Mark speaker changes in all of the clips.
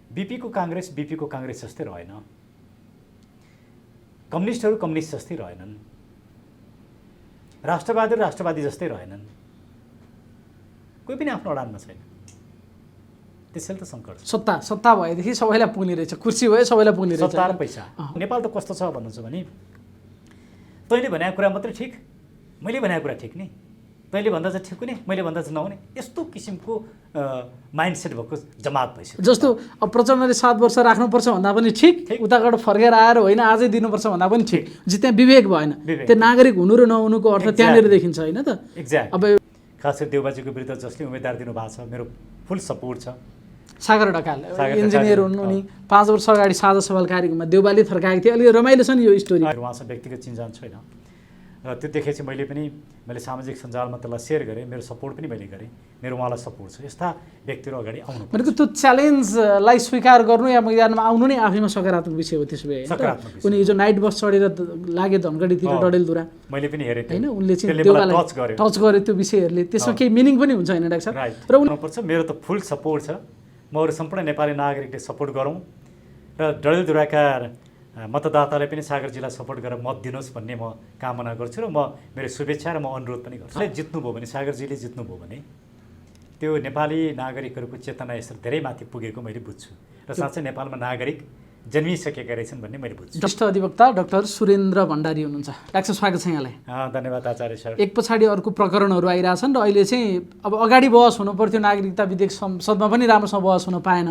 Speaker 1: बीपीको काङ्ग्रेस जस्तै रहेन, कम्युनिस्टहरू कम्युनिस्ट जस्तै रहेनन्, राष्ट्रवादी जस्तै रहेनन्, कोही पनि आफ्नो अडानमा छैन। त्यसैले त सङ्कट छ।
Speaker 2: सत्ता भएदेखि सबैलाई पुग्ने रहेछ, कुर्सी भयो सबैलाई पुग्ने रहेछ।
Speaker 1: सत्ता र पैसा। नेपाल त कस्तो छ भन्नुहुन्छ भने तैँले भनेको कुरा मात्रै ठिक, मैले भनेको कुरा ठिक नि, तैँले भन्दा चाहिँ ठिक हुने, मैले भन्दा चाहिँ नहुने, यस्तो किसिमको माइन्डसेट भएको जमात भइसक्यो।
Speaker 2: जस्तो अब प्रचण्डले 7 वर्ष राख्नुपर्छ भन्दा पनि ठिक, उताबाट फर्केर आएर होइन आजै दिनुपर्छ भन्दा पनि ठिक। त्यहाँ विवेक भएन। त्यो नागरिक हुनु र नहुनुको अर्थ त्यहाँनिर देखिन्छ होइन त।
Speaker 1: एक्ज्याक्ट।
Speaker 2: अब
Speaker 1: खास गरी देउबाजीको विरुद्ध जसले उम्मेदवार दिनुभएको छ, मेरो फुल सपोर्ट छ।
Speaker 2: सागर ढकाल इन्जिनियर हुनु नि 5 वर्ष अगाडि साझा सवाल कार्यक्रममा देउबाले थर्काएको थियो। अलिक रमाइलो छ नि यो स्टोरी।
Speaker 1: उहाँसँग व्यक्तिगत चिन्जान छैन र त्यो देखेपछि मैले सामाजिक सञ्जालमा त्यसलाई सेयर गरेँ, मेरो सपोर्ट पनि मैले गरेँ, मेरो उहाँलाई सपोर्ट छ। यस्ता व्यक्तिहरू अगाडि आउनु
Speaker 2: भनेको त्यो च्यालेन्जलाई स्वीकार गर्नु या मैदानमा आउनु नै आफैमा सकारात्मक विषय हो। त्यसो भए
Speaker 1: सकारात्मक
Speaker 2: उनी हिजो नाइट बस चढेर लागे धनगढीतिर डडेलधुरा,
Speaker 1: मैले पनि हेरेँ
Speaker 2: होइन, उनले चाहिँ देउबालाई टच गर्यो त्यो विषयहरूले। त्यसमा केही मिनिङ पनि हुन्छ होइन डाक्टर साहब?
Speaker 1: र उनीपर्छ मेरो त फुल सपोर्ट छ। म अरू सम्पूर्ण नेपाली नागरिकले सपोर्ट गरौँ र डडेलधुराका मतदाताले पनि सागरजीलाई सपोर्ट गरेर मत दिनुहोस् भन्ने म कामना गर्छु र मेरो शुभेच्छा र म अनुरोध पनि गर्छु। जित्नुभयो भने, सागरजीले जित्नुभयो भने त्यो नेपाली नागरिकहरूको चेतना यसरी धेरै माथि पुगेको मैले बुझ्छु र साँच्चै नेपालमा नागरिक जन्मिसकेका रहेछन् भन्ने मैले बुझ्छु।
Speaker 2: ज्येष्ठ अधिवक्ता डाक्टर सुरेन्द्र भण्डारी हुनुहुन्छ। डाक्टर स्वागत छ यहाँलाई।
Speaker 1: धन्यवाद आचार्य सर।
Speaker 2: एक पछाडि अर्को प्रकरणहरू आइरहेछन् र अहिले चाहिँ अब अगाडि बहस हुनु पर्थ्यो, नागरिकता विधेयक संसदमा पनि राम्रोसँग बहस हुन पाएन,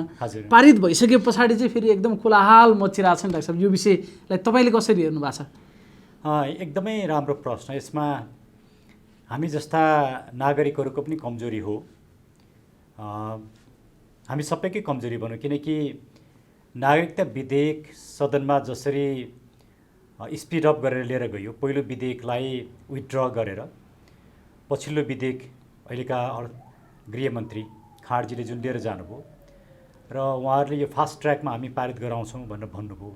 Speaker 2: पारित भइसके पछाडि चाहिँ फेरि एकदम कोलाहाल मचिरहेको छ नि डाक्टर साहब। यो विषयलाई तपाईँले कसरी हेर्नु भएको छ?
Speaker 1: एकदमै राम्रो प्रश्न। यसमा हामी जस्ता नागरिकहरूको पनि कमजोरी हो, हामी सबैकै कमजोरी भनौँ। किनकि नागरिकता विधेयक सदनमा जसरी स्पिड अप गरेर लिएर गयो, पहिलो विधेयकलाई विथड्र गरेर पछिल्लो विधेयक अहिलेका गृहमन्त्री खाँडजीले जुन लिएर जानुभयो र उहाँहरूले यो फास्ट ट्र्याकमा हामी पारित गराउँछौँ भनेर भन्नुभयो,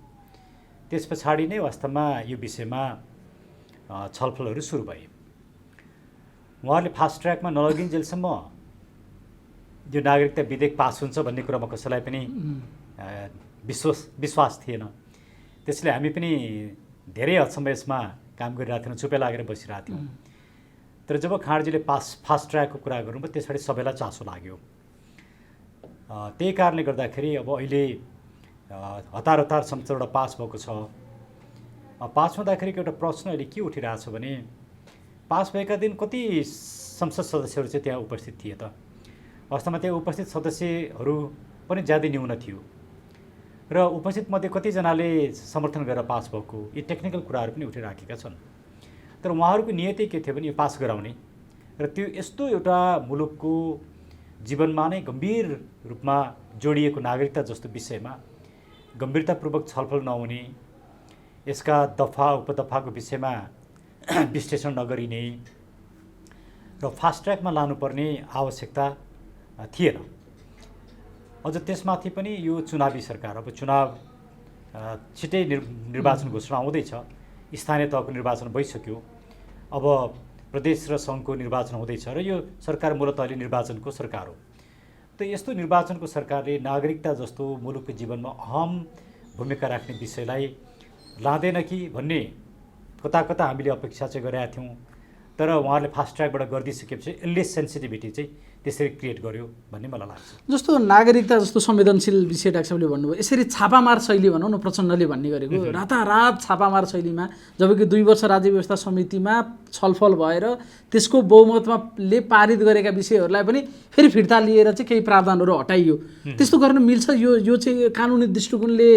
Speaker 1: त्यस पछाडि नै वास्तवमा यो विषयमा छलफलहरू सुरु भए। उहाँहरूले फास्ट ट्र्याकमा नलगिन्जेलसम्म यो नागरिकता विधेयक पास हुन्छ भन्ने कुरामा कसैलाई पनि विश्वास थिएन। त्यसले हामी पनि धेरै हदसम्म यसमा काम गरिरहेको थियौँ, चुपे लागेर बसिरहेको थियौँ। तर जब खाँडजीले फास्ट ट्र्याकको कुरा गर्नुभयो त्यसपछि सबैलाई चासो लाग्यो। त्यही कारणले गर्दाखेरि अब अहिले हतार संसदबाट पास भएको छ। पास हुँदाखेरि एउटा प्रश्न अहिले के उठिरहेछ भने पास भएका दिन कति संसद सदस्यहरू चाहिँ त्यहाँ उपस्थित थिए त? वास्तवमा त्यहाँ उपस्थित सदस्यहरू पनि ज्यादै न्यून थियो र उपस्थित मध्ये कतिजनाले समर्थन गरेर पास भएको, यी टेक्निकल कुराहरू पनि उठिराखेका छन्। तर उहाँहरूको नियतै के थियो भने यो पास गराउने र त्यो यस्तो एउटा मुलुकको जीवनमा नै गम्भीर रूपमा जोडिएको नागरिकता जस्तो विषयमा गम्भीरतापूर्वक छलफल नहुने, यसका दफा उपदफाको विषयमा विश्लेषण नगरिने र फास्ट ट्र्याकमा लानुपर्ने आवश्यकता थिएन। अझ त्यसमाथि पनि यो चुनावी सरकार, अब चुनाव छिटै निर्वाचन घोषणा हुँदैछ, स्थानीय तहको निर्वाचन भइसक्यो, अब प्रदेश र सङ्घको निर्वाचन हुँदैछ र यो सरकार मूलतः अहिले निर्वाचनको सरकार हो। त यस्तो निर्वाचनको सरकारले नागरिकता जस्तो मुलुकको जीवनमा अहम भूमिका राख्ने विषयलाई लाँदैन कि भन्ने कता हामीले अपेक्षा चाहिँ गरेका थियौँ। तर उहाँहरूले फास्ट ट्र्याकबाट गरिदिइसकेपछि यसले सेन्सिटिभिटी चाहिँ त्यसरी क्रिएट गर्यो भन्ने मलाई लाग्छ।
Speaker 2: जस्तो नागरिकता जस्तो संवेदनशील विषय डाक्टर साहबले भन्नुभयो, यसरी छापामार शैली भनौँ न, प्रचण्डले भन्ने गरेको रातारात छापामार शैलीमा, जबकि 2 वर्ष राज्य व्यवस्था समितिमा छलफल भएर त्यसको बहुमतले पारित गरेका विषयहरूलाई पनि फेरि फिर्ता लिएर चाहिँ केही प्रावधानहरू हटाइयो। त्यस्तो गर्न मिल्छ? यो चाहिँ कानुनी दृष्टिकोणले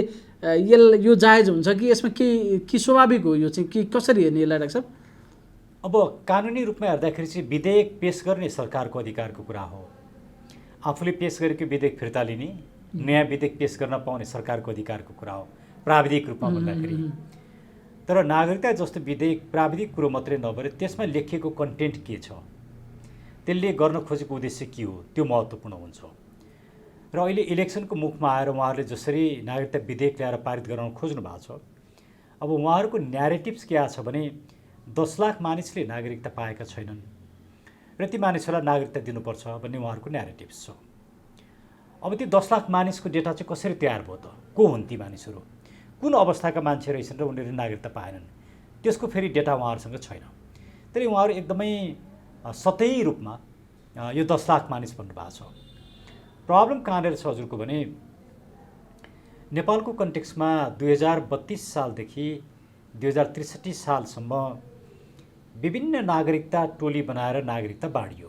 Speaker 2: यो जायज हुन्छ कि यसमा के स्वाभाविक हो? यो चाहिँ के कसरी हेर्ने यसलाई डाक्टर साहब?
Speaker 1: अब कानुनी रूपमा हेर्दाखेरि चाहिँ विधेयक पेश गर्ने सरकारको अधिकारको कुरा हो। आफूले पेश गरेको विधेयक फिर्ता लिने, नयाँ विधेयक पेश गर्न पाउने सरकारको अधिकारको कुरा हो प्राविधिक रूपमा भन्दाखेरि। तर नागरिकता जस्तो विधेयक प्राविधिक कुरो मात्रै नभएर त्यसमा लेखिएको कन्टेन्ट के छ, त्यसले गर्न खोजेको उद्देश्य के हो, त्यो महत्त्वपूर्ण हुन्छ। र अहिले इलेक्सनको मुखमा आएर उहाँहरूले जसरी नागरिकता विधेयक ल्याएर पारित गराउन खोज्नु भएको छ, अब उहाँहरूको न्यारेटिभ्स के छ भने 10 लाख मानिसले नागरिकता पाएका छैनन् र ती मानिसहरूलाई नागरिकता दिनुपर्छ भन्ने उहाँहरूको न्यारेटिभ्स छ। अब त्यो 10 लाख मानिसको डेटा चाहिँ कसरी तयार भयो त? को हुन् ती मानिसहरू? कुन अवस्थाका मान्छे रहेछन् र उनीहरूले नागरिकता पाएनन्? त्यसको फेरि डेटा उहाँहरूसँग छैन। त्यसले उहाँहरू एकदमै सतही रूपमा यो 10 लाख मानिस भन्नुभएको छ। प्रब्लम कहाँनिर छ हजुरको भने नेपालको कन्टेक्स्टमा 2032 सालदेखि 2063 सालसम्म विभिन्न नागरिकता टोली बनाएर नागरिकता बाँडियो।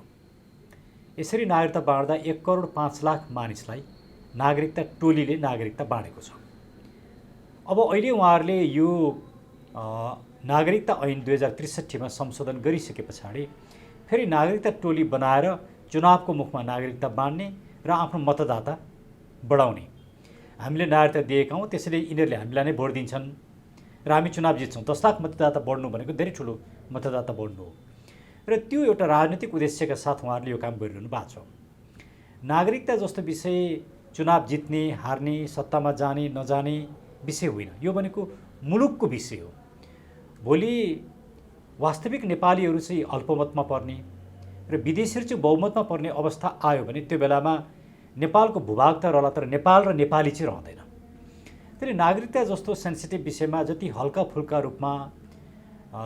Speaker 1: यसरी नागरिकता बाँड्दा 1 करोड 5 लाख मानिसलाई नागरिकता टोलीले नागरिकता बाँडेको छ। अब अहिले उहाँहरूले यो नागरिकता ऐन 2063 मा संशोधन गरिसके पछाडि फेरि नागरिकता टोली बनाएर चुनावको मुखमा नागरिकता बाँड्ने र आफ्नो मतदाता बढाउने। हामीले नागरिकता दिएका हौँ, त्यसैले यिनीहरूले हामीलाई नै भोट दिन्छन् र हामी चुनाव जित्छौँ। 10 लाख मतदाता बढ्नु भनेको धेरै ठुलो मतदाता बढ्नु हो र त्यो एउटा राजनीतिक उद्देश्यका साथ उहाँहरूले यो काम गरिरहनु भएको छ। नागरिकता जस्तो विषय चुनाव जित्ने हार्ने सत्तामा जाने नजाने विषय होइन, यो भनेको मुलुकको विषय हो। भोलि वास्तविक नेपालीहरू चाहिँ अल्पमतमा पर्ने र विदेशीहरू चाहिँ बहुमतमा पर्ने अवस्था आयो भने त्यो बेलामा नेपालको भूभाग त रहला तर नेपाल र नेपाली चाहिँ रहँदैन। त्यसले नागरिकता जस्तो सेन्सिटिभ विषयमा जति हल्का फुल्का रूपमा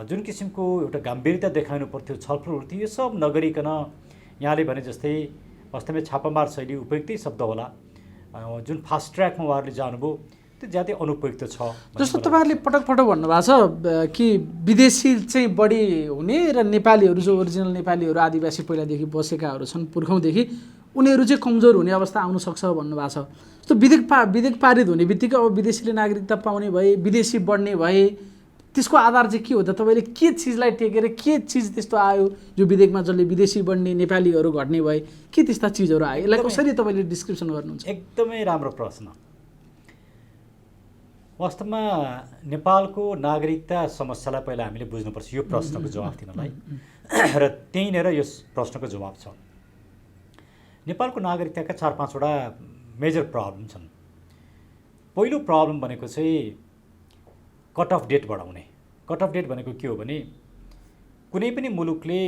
Speaker 1: जुन किसिमको एउटा गम्भीरता देखाउनु पर्थ्यो, छलफल हुन्थ्यो, यो सब नगरिकन यहाँले भने जस्तै वास्तवमै छापामार शैली उपयुक्तै शब्द होला, जुन फास्ट ट्र्याकमा उहाँहरूले जानुभयो त्यो ज्यादै अनुपयुक्त छ।
Speaker 2: जस्तो तपाईँहरूले पटक पटक भन्नुभएको छ कि विदेशी चाहिँ बढी हुने र नेपालीहरू जो ओरिजिनल नेपालीहरू आदिवासी पहिलादेखि बसेकाहरू छन् पुर्खौँदेखि, उनीहरू चाहिँ कमजोर हुने अवस्था आउनसक्छ भन्नुभएको छ। जस्तो विधेयक पारित हुने बित्तिकै अब विदेशीले नागरिकता पाउने भए, विदेशी बढ्ने भए, त्यसको आधार चाहिँ के हो त? तपाईँले के चिजलाई टेकेर के चिज त्यस्तो आयो जो विधेयकमा जसले विदेशी बढ्ने नेपालीहरू घट्ने भए, के त्यस्ता चिजहरू आयो? यसलाई कसरी तपाईँले डिस्क्रिप्सन गर्नुहुन्छ?
Speaker 1: एकदमै राम्रो प्रश्न। वास्तवमा नेपालको नागरिकता समस्यालाई पहिला हामीले बुझ्नुपर्छ यो प्रश्नको जवाफ दिनलाई र त्यहीँनिर यो प्रश्नको जवाब छ। नेपालको नागरिकताका 4-5 वटा मेजर प्रब्लम छन्। पहिलो प्रब्लम भनेको चाहिँ कट अफ डेट बढाउने। कट अफ डेट भनेको के हो भने कुनै पनि मुलुकले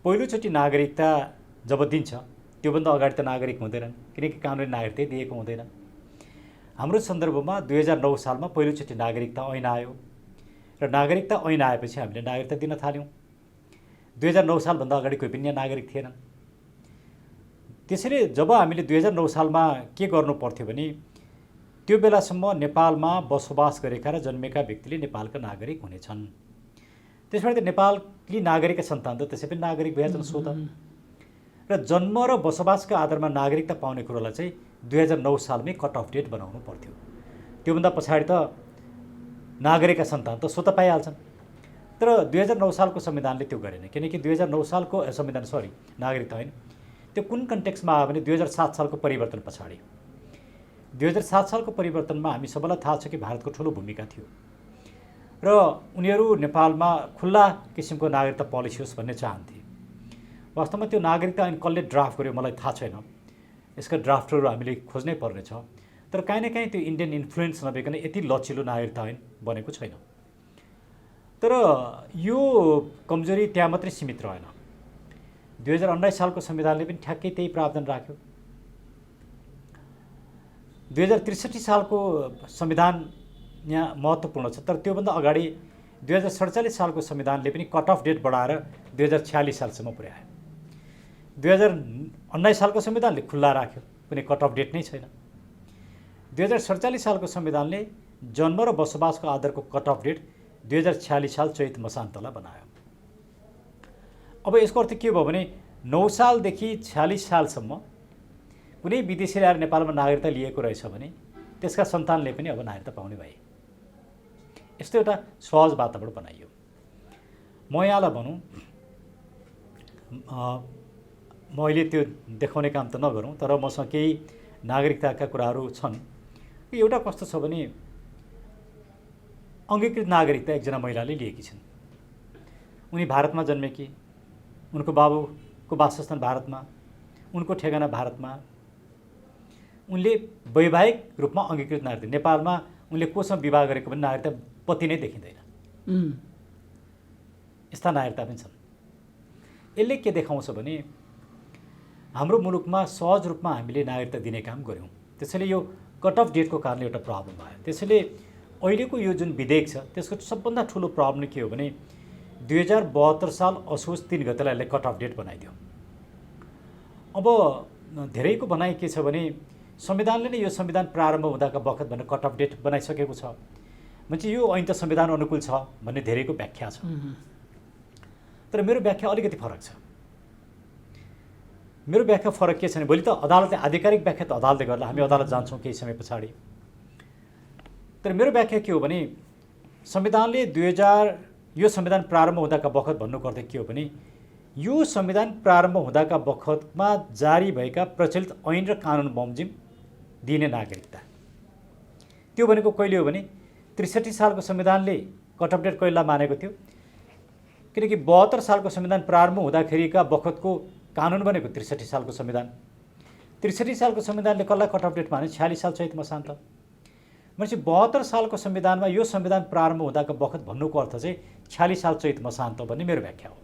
Speaker 1: पहिलोचोटि नागरिकता जब दिन्छ त्योभन्दा अगाडि त नागरिक हुँदैनन्, किनकि कानुनी नागरिकता दिएको हुँदैन। हाम्रो सन्दर्भमा 2009 सालमा पहिलोचोटि नागरिकता ऐन आयो र नागरिकता ऐन आएपछि हामीले नागरिकता दिन थाल्यौँ। 2009 सालभन्दा अगाडि कोही पनि यहाँ नागरिक थिएनन्। त्यसैले जब हामीले 2009 सालमा के गर्नु पर्थ्यो भने त्यो बेलासम्म नेपालमा बसोबास गरेका र जन्मेका व्यक्तिले नेपालका नागरिक हुनेछन्। त्यसबाट नेपाली नागरिकका सन्तान त त्यसै पनि नागरिक भएछन् सो त। र जन्म र बसोबासका आधारमा नागरिकता पाउने कुरोलाई चाहिँ 2009 सालमै कट अफ डेट बनाउनु पर्थ्यो। त्योभन्दा पछाडि त नागरिकका सन्तान त स्वतः पाइहाल्छन्। तर 2009 सालको संविधानले त्यो गरेन, किनकि 2009 सालको संविधान नागरिकता होइन, त्यो कुन कन्टेक्स्टमा आयो भने 2007 सालको परिवर्तन पछाडि। 2007 सालको परिवर्तनमा हामी सबैलाई थाहा छ कि भारतको ठुलो भूमिका थियो र उनीहरू नेपालमा खुल्ला किसिमको नागरिकता पोलिसी होस् भन्ने चाहन्थे। वास्तवमा त्यो नागरिकता ऐन कसले ड्राफ्ट गर्यो मलाई थाहा छैन, यसका ड्राफ्टहरू हामीले खोज्नै पर्नेछ। तर काहीँ न काहीँ त्यो इन्डियन इन्फ्लुएन्स नभइकन यति लचिलो नागरिकता ऐन बनेको छैन। तर यो कमजोरी त्यहाँ मात्रै सीमित रहेन। 2019 सालको संविधानले पनि ठ्याक्कै त्यही प्रावधान राख्यो। 2063 सालको संविधान यहाँ महत्त्वपूर्ण छ, तर त्योभन्दा अगाडि 2047 सालको संविधानले पनि कट अफ डेट बढाएर 2046 सालसम्म पुर्यायो। 2019 सालको संविधानले खुल्ला राख्यो, कुनै कट अफ डेट नै छैन। 2047 सालको संविधानले जन्म र बसोबासको आधारको कट अफ डेट 2046 साल चैत मसान्तलाई बनायो। अब यसको अर्थ के भयो भने 9 सालदेखि 46 सालसम्म कुनै विदेशीले आएर नेपालमा नागरिकता लिएको रहेछ भने त्यसका सन्तानले पनि अब नागरिकता पाउने भए। यस्तो एउटा सहज वातावरण बनाइयो। म यहाँलाई भनौँ, मैले त्यो देखाउने काम त नगरौँ, तर मसँग केही नागरिकताका कुराहरू छन्। एउटा कस्तो छ भने अङ्गीकृत नागरिकता एकजना महिलाले लिएकी छिन्। उनी भारतमा जन्मेकी, उनको बाबुको वासस्थान भारतमा, उनको ठेगाना भारतमा, उनले वैवाहिक रूपमा अङ्गीकृत नागरिक। नेपालमा उनले कोसँग विवाह गरेको पनि नागरिकता पति नै देखिँदैन। यस्ता नागरिकता पनि छन्। यसले के देखाउँछ भने हाम्रो मुलुकमा सहज रूपमा हामीले नागरिकता दिने काम गऱ्यौँ। त्यसैले यो कट अफ डेटको कारणले एउटा प्रब्लम भयो। त्यसैले अहिलेको यो जुन विधेयक छ त्यसको सबभन्दा ठुलो प्रब्लम के हो भने 2072 साल असोज 3 गतेलाई यसले कट अफ डेट बनाइदियो। अब धेरैको भनाइ के छ भने संविधानले नै यो संविधान प्रारम्भ हुँदाका बखत भनेर कट अफ डेट बनाइसकेको छ, मान्छे यो ऐन त संविधान अनुकूल छ भन्ने धेरैको व्याख्या छ। तर मेरो व्याख्या अलिकति फरक छ। मेरो व्याख्या फरक के छ भने भोलि त अदालतले आधिकारिक व्याख्या त अदालतले गर्ला, हामी अदालत जान्छौँ केही समय पछाडि। तर मेरो व्याख्या के हो भने संविधानले यो संविधान प्रारम्भ हुँदाका बखत भन्नुपर्दा के हो भने यो संविधान प्रारम्भ हुँदाका बखतमा जारी भएका प्रचलित ऐन र कानुन बमोजिम दिने नागरिकता, त्यो भनेको कहिले हो भने 63 सालको संविधानले कट अफ डेट कहिलेलाई मानेको थियो, किनकि 72 सालको संविधान प्रारम्भ हुँदाखेरिका बखतको कानुन बनेको 63 सालको संविधान। 63 सालको संविधानले कसलाई कट अफ डेट माने? 46 साल चैत मसान्त। भनेपछि 72 सालको संविधानमा यो संविधान प्रारम्भ हुँदाको बखत भन्नुको अर्थ चाहिँ 46 साल चैत मसान्त भन्ने मेरो व्याख्या हो।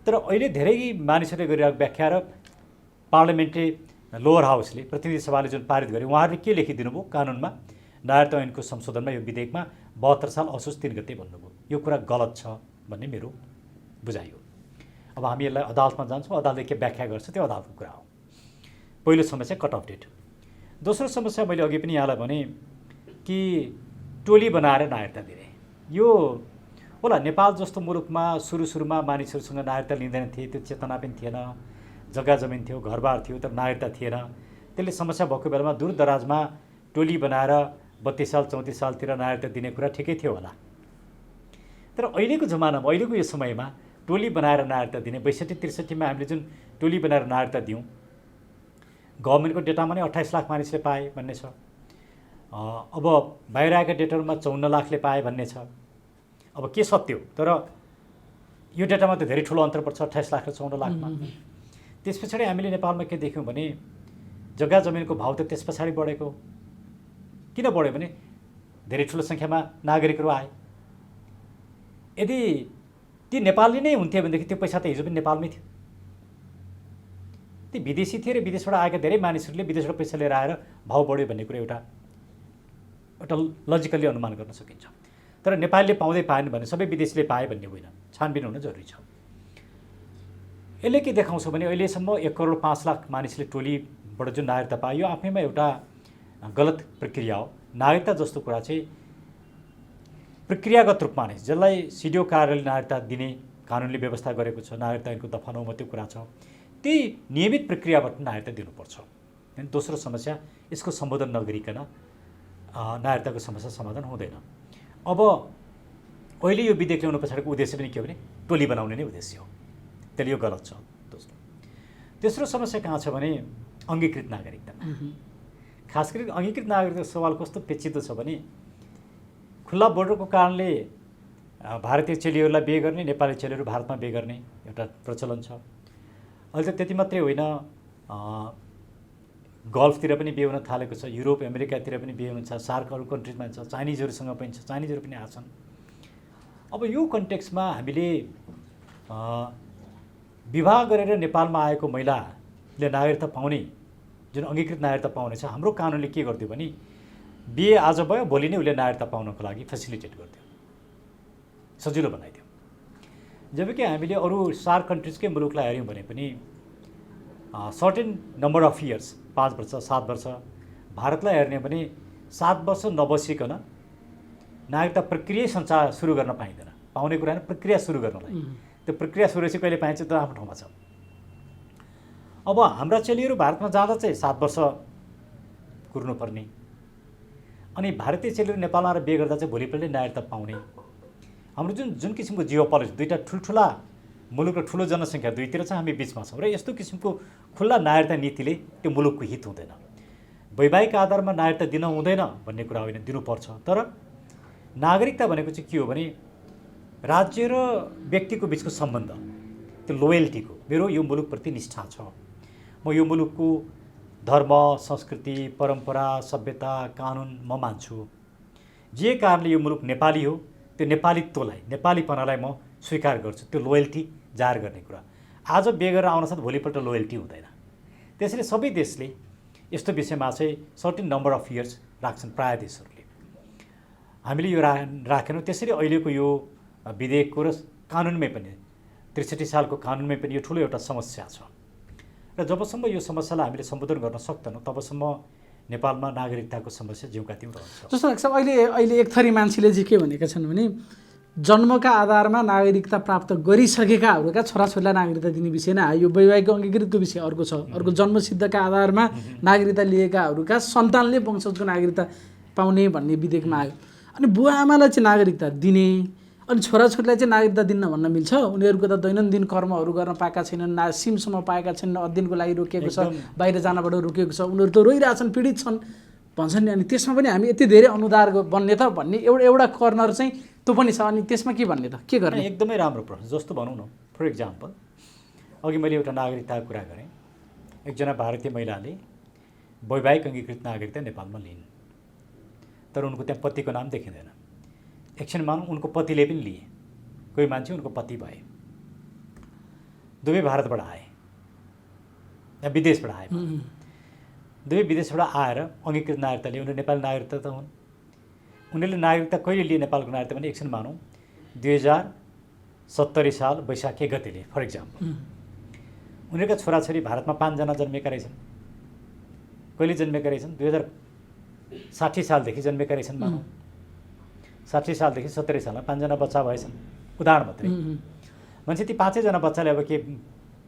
Speaker 1: तर अहिले धेरै मानिसहरूले गरिरहेको व्याख्या र पार्लियामेन्ट्री लोअर हाउसले प्रतिनिधि सभाले जुन पारित गरे उहाँहरूले के लेखिदिनु भयो कानुनमा, नागरिकता ऐनको संशोधनमा यो विधेयकमा 72 साल असोज 3 गते भन्नुभयो। यो कुरा गलत छ भन्ने मेरो बुझाइ हो। अब हामी यसलाई अदालतमा जान्छौँ, अदालतले के व्याख्या गर्छ त्यो अदालतको कुरा हो। पहिलो समस्या कट अफ डेट। दोस्रो समस्या मैले अघि पनि यहाँलाई भने कि टोली बनाएर नागरिकता दिने। यो होला नेपाल जस्तो मुलुकमा सुरुमा मानिसहरूसँग नागरिकता लिँदैन थिए, त्यो चेतना पनि थिएन, जग्गा जमिन थियो, घरबार थियो, तर नागरिकता थिएन। त्यसले समस्या भएको बेलामा दूरदराजमा टोली बनाएर 32 साल 34 सालतिर नागरिकता दिने कुरा ठिकै थियो होला। तर अहिलेको जमानामा, अहिलेको यो समयमा टोली बनाएर नागरिकता दिने 62-63 मा हामीले जुन टोली बनाएर नागरिकता दियौँ, गभर्मेन्टको डेटामा नै 28 लाख मानिसले पाए भन्ने छ। अब बाहिर आएका डेटाहरूमा 54 लाखले पाए भन्ने छ। अब के सत्य हो? तर यो डेटामा त धेरै ठुलो अन्तर पर्छ 28 लाख र 54 लाखमा। त्यस पछाडि हामीले नेपालमा के देख्यौँ भने जग्गा जमिनको भाउ त त्यस पछाडि बढेको। किन बढ्यो भने धेरै ठुलो सङ्ख्यामा नागरिकहरू आए। यदि ती नेपाली नै हुन्थे भनेदेखि त्यो पैसा त हिजो पनि नेपालमै थियो। ती विदेशी थिए र विदेशबाट आएका धेरै मानिसहरूले विदेशबाट पैसा लिएर आएर भाउ बढ्यो भन्ने कुरा एउटा लजिकल्ली अनुमान गर्न सकिन्छ। तर नेपालीले पाउँदै पाएन भने सबै विदेशीले पाए भन्ने होइन, छानबिन हुन जरुरी छ। यसले के देखाउँछ भने अहिलेसम्म 1 करोड 5 लाख मानिसले टोलीबाट जुन नागरिकता पायो यो आफैमा एउटा गलत प्रक्रिया हो। नागरिकता जस्तो कुरा चाहिँ प्रक्रियागत रूपमा नै जसलाई सिडिओ कार्यालयले नागरिकता दिने कानुनले व्यवस्था गरेको छ, नागरिकता ऐनको दफा 9 मा त्यो कुरा छ, त्यही नियमित प्रक्रियाबाट नागरिकता दिनुपर्छ। अनि दोस्रो समस्या यसको सम्बोधन नगरिकन नागरिकताको समस्या समाधान हुँदैन। अब अहिले यो विधेयक ल्याउनु पछाडिको उद्देश्य पनि के हो भने टोली बनाउने नै उद्देश्य हो। त्यसले यो गलत छ। तेस्रो समस्या कहाँ छ भने अङ्गीकृत नागरिकतामा। खास गरी अङ्गीकृत नागरिकताको सवाल कस्तो पेचिदो छ भने खुल्ला बोर्डरको कारणले भारतीय चेलीहरूलाई बिहे गर्ने, नेपाली चेलीहरू भारतमा बिहे गर्ने एउटा प्रचलन छ। अहिले त त्यति मात्रै होइन, गल्फतिर पनि बिहे हुन थालेको छ, युरोप अमेरिकातिर पनि बिहे हुन्छ, सार्क अरू कन्ट्रिजमा छ, चाइनिजहरूसँग पनि छ, चाइनिजहरू पनि आछन्। अब यो कन्टेक्स्टमा हामीले विवाह गरेर नेपालमा आएको महिलाले नागरिकता पाउने जुन अङ्गीकृत नागरिकता पाउने छ, हाम्रो कानुनले के गरिदियो भने बिहे आज भयो भोलि नै उसले नागरिकता पाउनको लागि फेसिलिटेट गरिदियो, सजिलो बनाइदियो। जबकि हामीले अरू सार्क कन्ट्रिजकै मुलुकलाई हेऱ्यौँ भने पनि सर्टेन नम्बर अफ इयर्स 5 वर्ष 7 वर्ष, भारतलाई हेर्ने भने 7 वर्ष नबसिकन नागरिकता प्रक्रिया सञ्चार सुरु गर्न पाइँदैन। पाउने कुरा प्रक्रिया सुरु गर्नलाई, त्यो प्रक्रिया सुरु चाहिँ कहिले पाइन्छ त्यो आफ्नो ठाउँमा छ। अब हाम्रा चेलीहरू भारतमा जाँदा चाहिँ 7 वर्ष कुर्नुपर्ने, अनि भारतीय चेलीहरू नेपालमा आएर बिहे गर्दा चाहिँ भोलिपल्ट नागरिकता पाउने। हाम्रो जुन किसिमको जियो पोलिसी, दुईवटा ठुल्ठुला मुलुक र ठुलो जनसङ्ख्या दुईतिर चाहिँ हामी बिचमा छौँ र यस्तो किसिमको खुल्ला नागरिकता नीतिले त्यो मुलुकको हित हुँदैन। वैवाहिक आधारमा नागरिकता दिन हुँदैन भन्ने कुरा होइन, दिनुपर्छ। तर नागरिकता भनेको चाहिँ के हो भने राज्य र व्यक्तिको बिचको सम्बन्ध, त्यो लोयल्टीको, मेरो यो मुलुकप्रति निष्ठा छ, म यो मुलुकको धर्म संस्कृति परम्परा सभ्यता कानुन म मान्छु, जे कारणले यो मुलुक नेपाली हो त्यो नेपालीत्वलाई नेपालीपनालाई म स्वीकार गर्छु, त्यो लोयल्टी जाहेर गर्ने कुरा। आज बिहे गरेर आउनसाथ भोलिपल्ट लोयल्टी हुँदैन। त्यसैले सबै देशले यस्तो विषयमा चाहिँ सर्टेन नम्बर अफ इयर्स राख्छन् प्रायः देशहरूले। हामीले यो राखेनौँ। त्यसैले अहिलेको यो विधेयकको र कानुनमै पनि 63 सालको कानुनमै पनि यो ठुलो एउटा समस्या छ र जबसम्म यो समस्यालाई हामीले सम्बोधन गर्न सक्दैनौँ तबसम्म नेपालमा नागरिकताको समस्या ज्यूका त्यौँ रहन्छ।
Speaker 2: जस्तो लाग्छ अहिले एक थरी मान्छेले चाहिँ के भनेका छन् भने जन्मका आधारमा नागरिकता प्राप्त गरिसकेकाहरूका छोराछोरीलाई नागरिकता दिने विषय नै आयो। यो वैवाहिक अङ्गीकृतको विषय अर्को छ। अर्को जन्मसिद्धका आधारमा नागरिकता लिएकाहरूका सन्तानले वंशजको नागरिकता पाउने भन्ने विधेयकमा आयो। अनि बुवा आमालाई चाहिँ नागरिकता दिने अनि छोराछोरीलाई चाहिँ नागरिकता दिन भन्न मिल्छ? उनीहरूको त दैनन्दिन कर्महरू गर्न पाएका छैनन्, सिमसम्म पाएका छैनन्, अध्ययनको लागि रोकिएको छ, बाहिर जानबाट रोकिएको छ, उनीहरू त रोइरहेछन्, पीडित छन् भन्छन् नि। अनि त्यसमा पनि हामी यति धेरै अनुदार बन्ने त भन्ने एउटा कर्नर चाहिँ त्यो पनि छ। अनि त्यसमा के भन्ने त, के गर्ने?
Speaker 1: एकदमै राम्रो प्रश्न। जस्तो भनौँ न, फर इक्जाम्पल अघि मैले एउटा नागरिकताको कुरा गरेँ। एकजना भारतीय महिलाले वैवाहिक अङ्गीकृत नागरिकता नेपालमा लिइन्, तर उनको त्यहाँ पतिको नाम देखिँदैन। एकछिन मानौँ उनको पतिले पनि लिए, कोही मान्छे उनको पति भए, दुवै भारतबाट आए या विदेशबाट आए, दुवै विदेशबाट आएर अङ्गीकृत नागरिकता लिए। उनीहरू नेपाली नागरिकता त हुन्। उनीहरूले नागरिकता कहिले लिए नेपालको नागरिकता भने एकछिन मानौँ 2070 साल वैशाख 1 गतेले फर इक्जाम्पल। उनीहरूका छोराछोरी भारतमा 5 जना जन्मेका रहेछन्। कहिले जन्मेका रहेछन्? 2060 सालदेखि जन्मेका रहेछन् मानौँ। 60 सालदेखि 70 सालमा 5 जना बच्चा भएछन्, उदाहरण मात्रै। मान्छे ती 5 जना बच्चाले अब के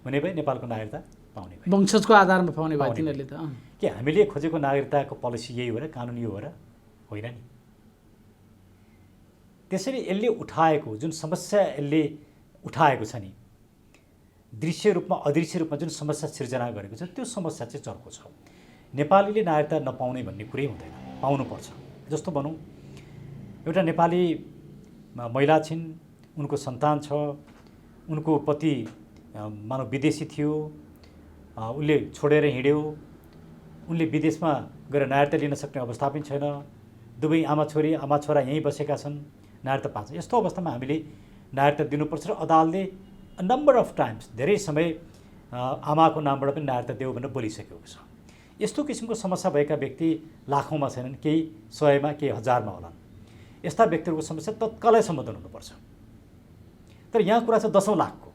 Speaker 1: हुने भए? नेपालको नागरिकता पाउने भए,
Speaker 2: वंशजको आधारमा पाउने भए तिनीहरूले त।
Speaker 1: के हामीले खोजेको नागरिकताको पोलिसी यही हो र, कानुन यो हो र? होइन नि। त्यसैले यसले उठाएको जुन समस्या यसले उठाएको छ नि, दृश्य रूपमा अदृश्य रूपमा जुन समस्या सिर्जना गरेको छ त्यो समस्या चाहिँ चर्को छ। नेपालीले नागरिकता नपाउने भन्ने कुरै हुँदैन, पाउनुपर्छ। जस्तो भनौँ एउटा नेपाली महिला छिन्, उनको सन्तान छ, उनको पति मानव विदेशी थियो, उसले छोडेर हिँड्यो, उनले विदेशमा गएर नागरिकता लिन सक्ने अवस्था पनि छैन, दुवै आमा छोरा यहीँ बसेका छन्, नागरिकता पाउँछ। यस्तो अवस्थामा हामीले नागरिकता दिनुपर्छ र अदालतले नम्बर अफ टाइम्स धेरै समय आमाको नामबाट पनि नागरिकता देऊ भनेर बोलिसकेको छ। यस्तो किसिमको समस्या भएका व्यक्ति लाखौँमा छैनन्, केही 100मा केही 1000मा होलान्। यस्ता व्यक्तिहरूको समस्या तत्कालै सम्बोधन हुनुपर्छ। तर यहाँ कुरा छ 10औं लाखको।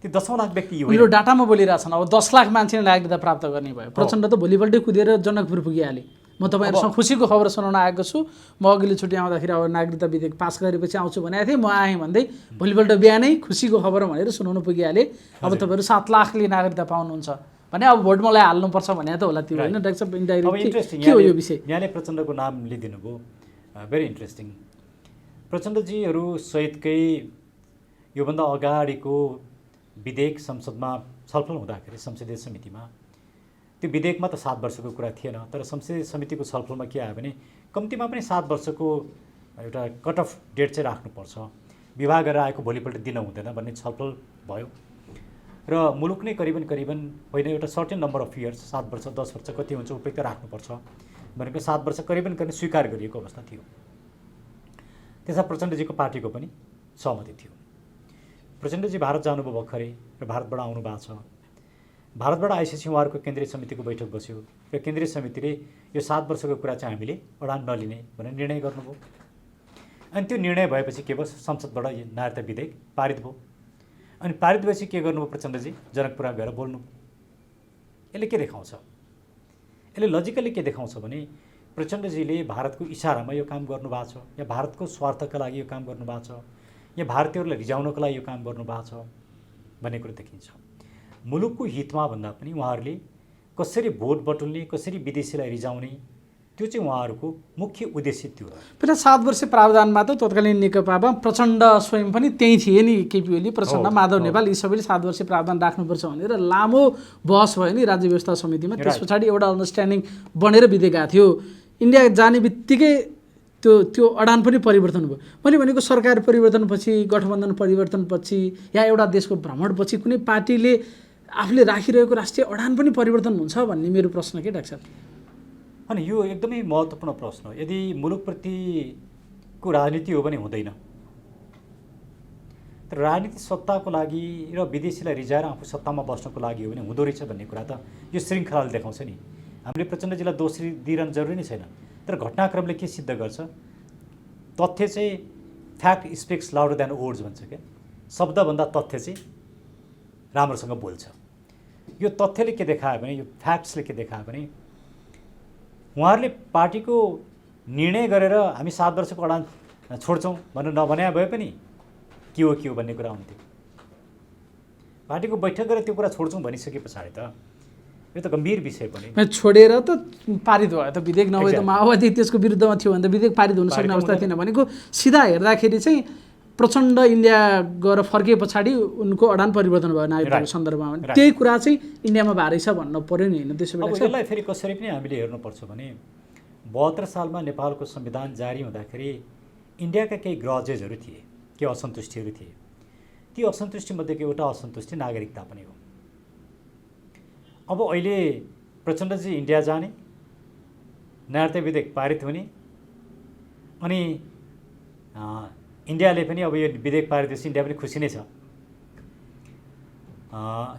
Speaker 1: ती 10औं लाख व्यक्ति
Speaker 2: यो डाटामा बोलिरहेछन्। अब 10 लाख मान्छेले नागरिकता प्राप्त गर्ने भयो। प्रचण्ड त भोलिपल्टै कुदेर जनकपुर पुगिहाले। म तपाईँहरूसँग खुसीको खबर सुनाउन आएको छु। म अघिल्लो छुट्टी आउँदाखेरि अब नागरिकता विधेयक पास गरेपछि आउँछु भनेको थिएँ, म आएँ भन्दै भोलिपल्ट बिहानै खुसीको खबर भनेर सुनाउन पुगिहालेँ। अब तपाईँहरू 7 लाखले नागरिकता पाउनुहुन्छ भने अब भोट मलाई हाल्नुपर्छ भने त होला त्यो, होइन डाक्टर साहब? इन्डाइरेक्ट के हो यो विषय?
Speaker 1: यहाँले प्रचण्डको नाम लिदिनुभयो, भेरी इन्ट्रेस्टिङ। प्रचण्डजीहरू सहितकै योभन्दा अगाडिको विधेयक संसदमा छलफल हुँदाखेरि संसदीय समितिमा त्यो विधेयकमा त 7 वर्षको कुरा थिएन, तर संसदीय समितिको छलफलमा के आयो भने कम्तीमा पनि 7 वर्षको एउटा कट अफ डेट चाहिँ राख्नुपर्छ, विवाह गरेर आएको भोलिपल्ट दिन हुँदैन भन्ने छलफल भयो र मुलुक नै करिबन होइन एउटा सर्टेन नम्बर अफ इयर्स 7 वर्ष 10 वर्ष कति हुन्छ उपयुक्त राख्नुपर्छ भनेको 7 वर्ष करिबन स्वीकार गरिएको अवस्था थियो। त्यसमा प्रचण्डजीको पार्टीको पनि सहमति थियो। प्रचण्डजी भारत जानुभयो भर्खरै र भारतबाट आउनु भएको छ। भारतबाट आइसकेपछि उहाँहरूको केन्द्रीय समितिको बैठक बस्यो र केन्द्रीय समितिले यो 7 वर्षको कुरा चाहिँ हामीले अडान नलिने भनेर निर्णय गर्नुभयो। अनि त्यो निर्णय भएपछि के भयो? संसदबाट नागरिकता विधेयक पारित भयो। अनि पारित भएपछि के गर्नुभयो प्रचण्डजी? जनकपुरमा गएर बोल्नु। यसले के देखाउँछ? यसले लजिकली के देखाउँछ भने प्रचण्डजीले भारतको इसारामा यो काम गर्नुभएको छ, या भारतको स्वार्थका लागि यो काम गर्नुभएको छ, या भारतीयहरूलाई रिझाउनको लागि यो काम गर्नुभएको छ भन्ने कुरो देखिन्छ। मुलुकको हितमा भन्दा पनि उहाँहरूले कसरी भोट बटुल्ने, कसरी विदेशीलाई रिझाउने, त्यो चाहिँ उहाँहरूको मुख्य उद्देश्य थियो।
Speaker 2: पहिला 7 वर्ष प्रावधानमा त तत्कालीन नेकपामा प्रचण्ड स्वयं पनि त्यही थिए नि, केपी ओली, प्रचण्ड, माधव नेपाल, यी सबैले 7 वर्ष प्रावधान राख्नुपर्छ भनेर लामो बहस भयो नि राज्य व्यवस्था समितिमा। त्यस पछाडि एउटा अन्डरस्ट्यान्डिङ बनेर विधेयक आएको थियो। इन्डिया जाने बित्तिकै त्यो अडान पनि परिवर्तन भयो। मैले भनेको सरकार परिवर्तनपछि, गठबन्धन परिवर्तनपछि या एउटा देशको भ्रमणपछि कुनै पार्टीले आफूले राखिरहेको राष्ट्रिय अडान पनि परिवर्तन हुन्छ भन्ने मेरो प्रश्न के डाक्टर?
Speaker 1: अनि यो एकदमै महत्त्वपूर्ण प्रश्न हो। यदि मुलुकप्रतिको राजनीति हो भने हुँदैन। तर राजनीति सत्ताको लागि र विदेशीलाई रिझाएर आफू सत्तामा बस्नको लागि हो भने हुँदो रहेछ भन्ने कुरा त यो श्रृङ्खलाले देखाउँछ नि। हामीले प्रचण्डजीलाई दोषी दिइरहनु जरुरी नै छैन, तर घटनाक्रमले के सिद्ध गर्छ, तथ्य चाहिँ fact speaks louder than words भन्छ क्या, शब्दभन्दा तथ्य चाहिँ राम्रोसँग बोल्छ। यो तथ्यले के देखायो भने, यो फ्याक्ट्सले के देखायो भने उहाँहरूले पार्टीको निर्णय गरेर हामी 7 वर्षको अडान छोड्छौँ भनेर नभने भए पनि के हो भन्ने कुरा हुन्थ्यो। पार्टीको बैठक गरेर त्यो कुरा छोड्छौँ भनिसके पछाडि त यो त गम्भीर विषय पनि
Speaker 2: छोडेर त पारित भयो त विधेयक, नभए त माओवादी त्यसको विरुद्धमा थियो भने त विधेयक पारित हुन सक्ने अवस्था थिएन। भनेको सिधा हेर्दाखेरि चाहिँ प्रचण्ड इन्डिया गएर फर्किए पछाडि उनको अडान परिवर्तन भयो नागरिकताको सन्दर्भमा, त्यही कुरा चाहिँ इन्डियामा भारै छ भन्नु पर्यो नि होइन। त्यसो
Speaker 1: अब यसलाई फेरि कसरी पनि हामीले हेर्नुपर्छ भने 72 सालमा नेपालको संविधान जारी हुँदाखेरि इन्डियाका केही ग्रजेसहरू थिए, केही असन्तुष्टिहरू थिए। ती असन्तुष्टिमध्येको एउटा असन्तुष्टि नागरिकता पनि हो। अब अहिले प्रचण्डजी इन्डिया जाने, नागरिकता विधेयक पारित हुने, अनि इन्डियाले पनि अब यो विधेयक पारित भएपछि इन्डिया पनि खुसी नै छ,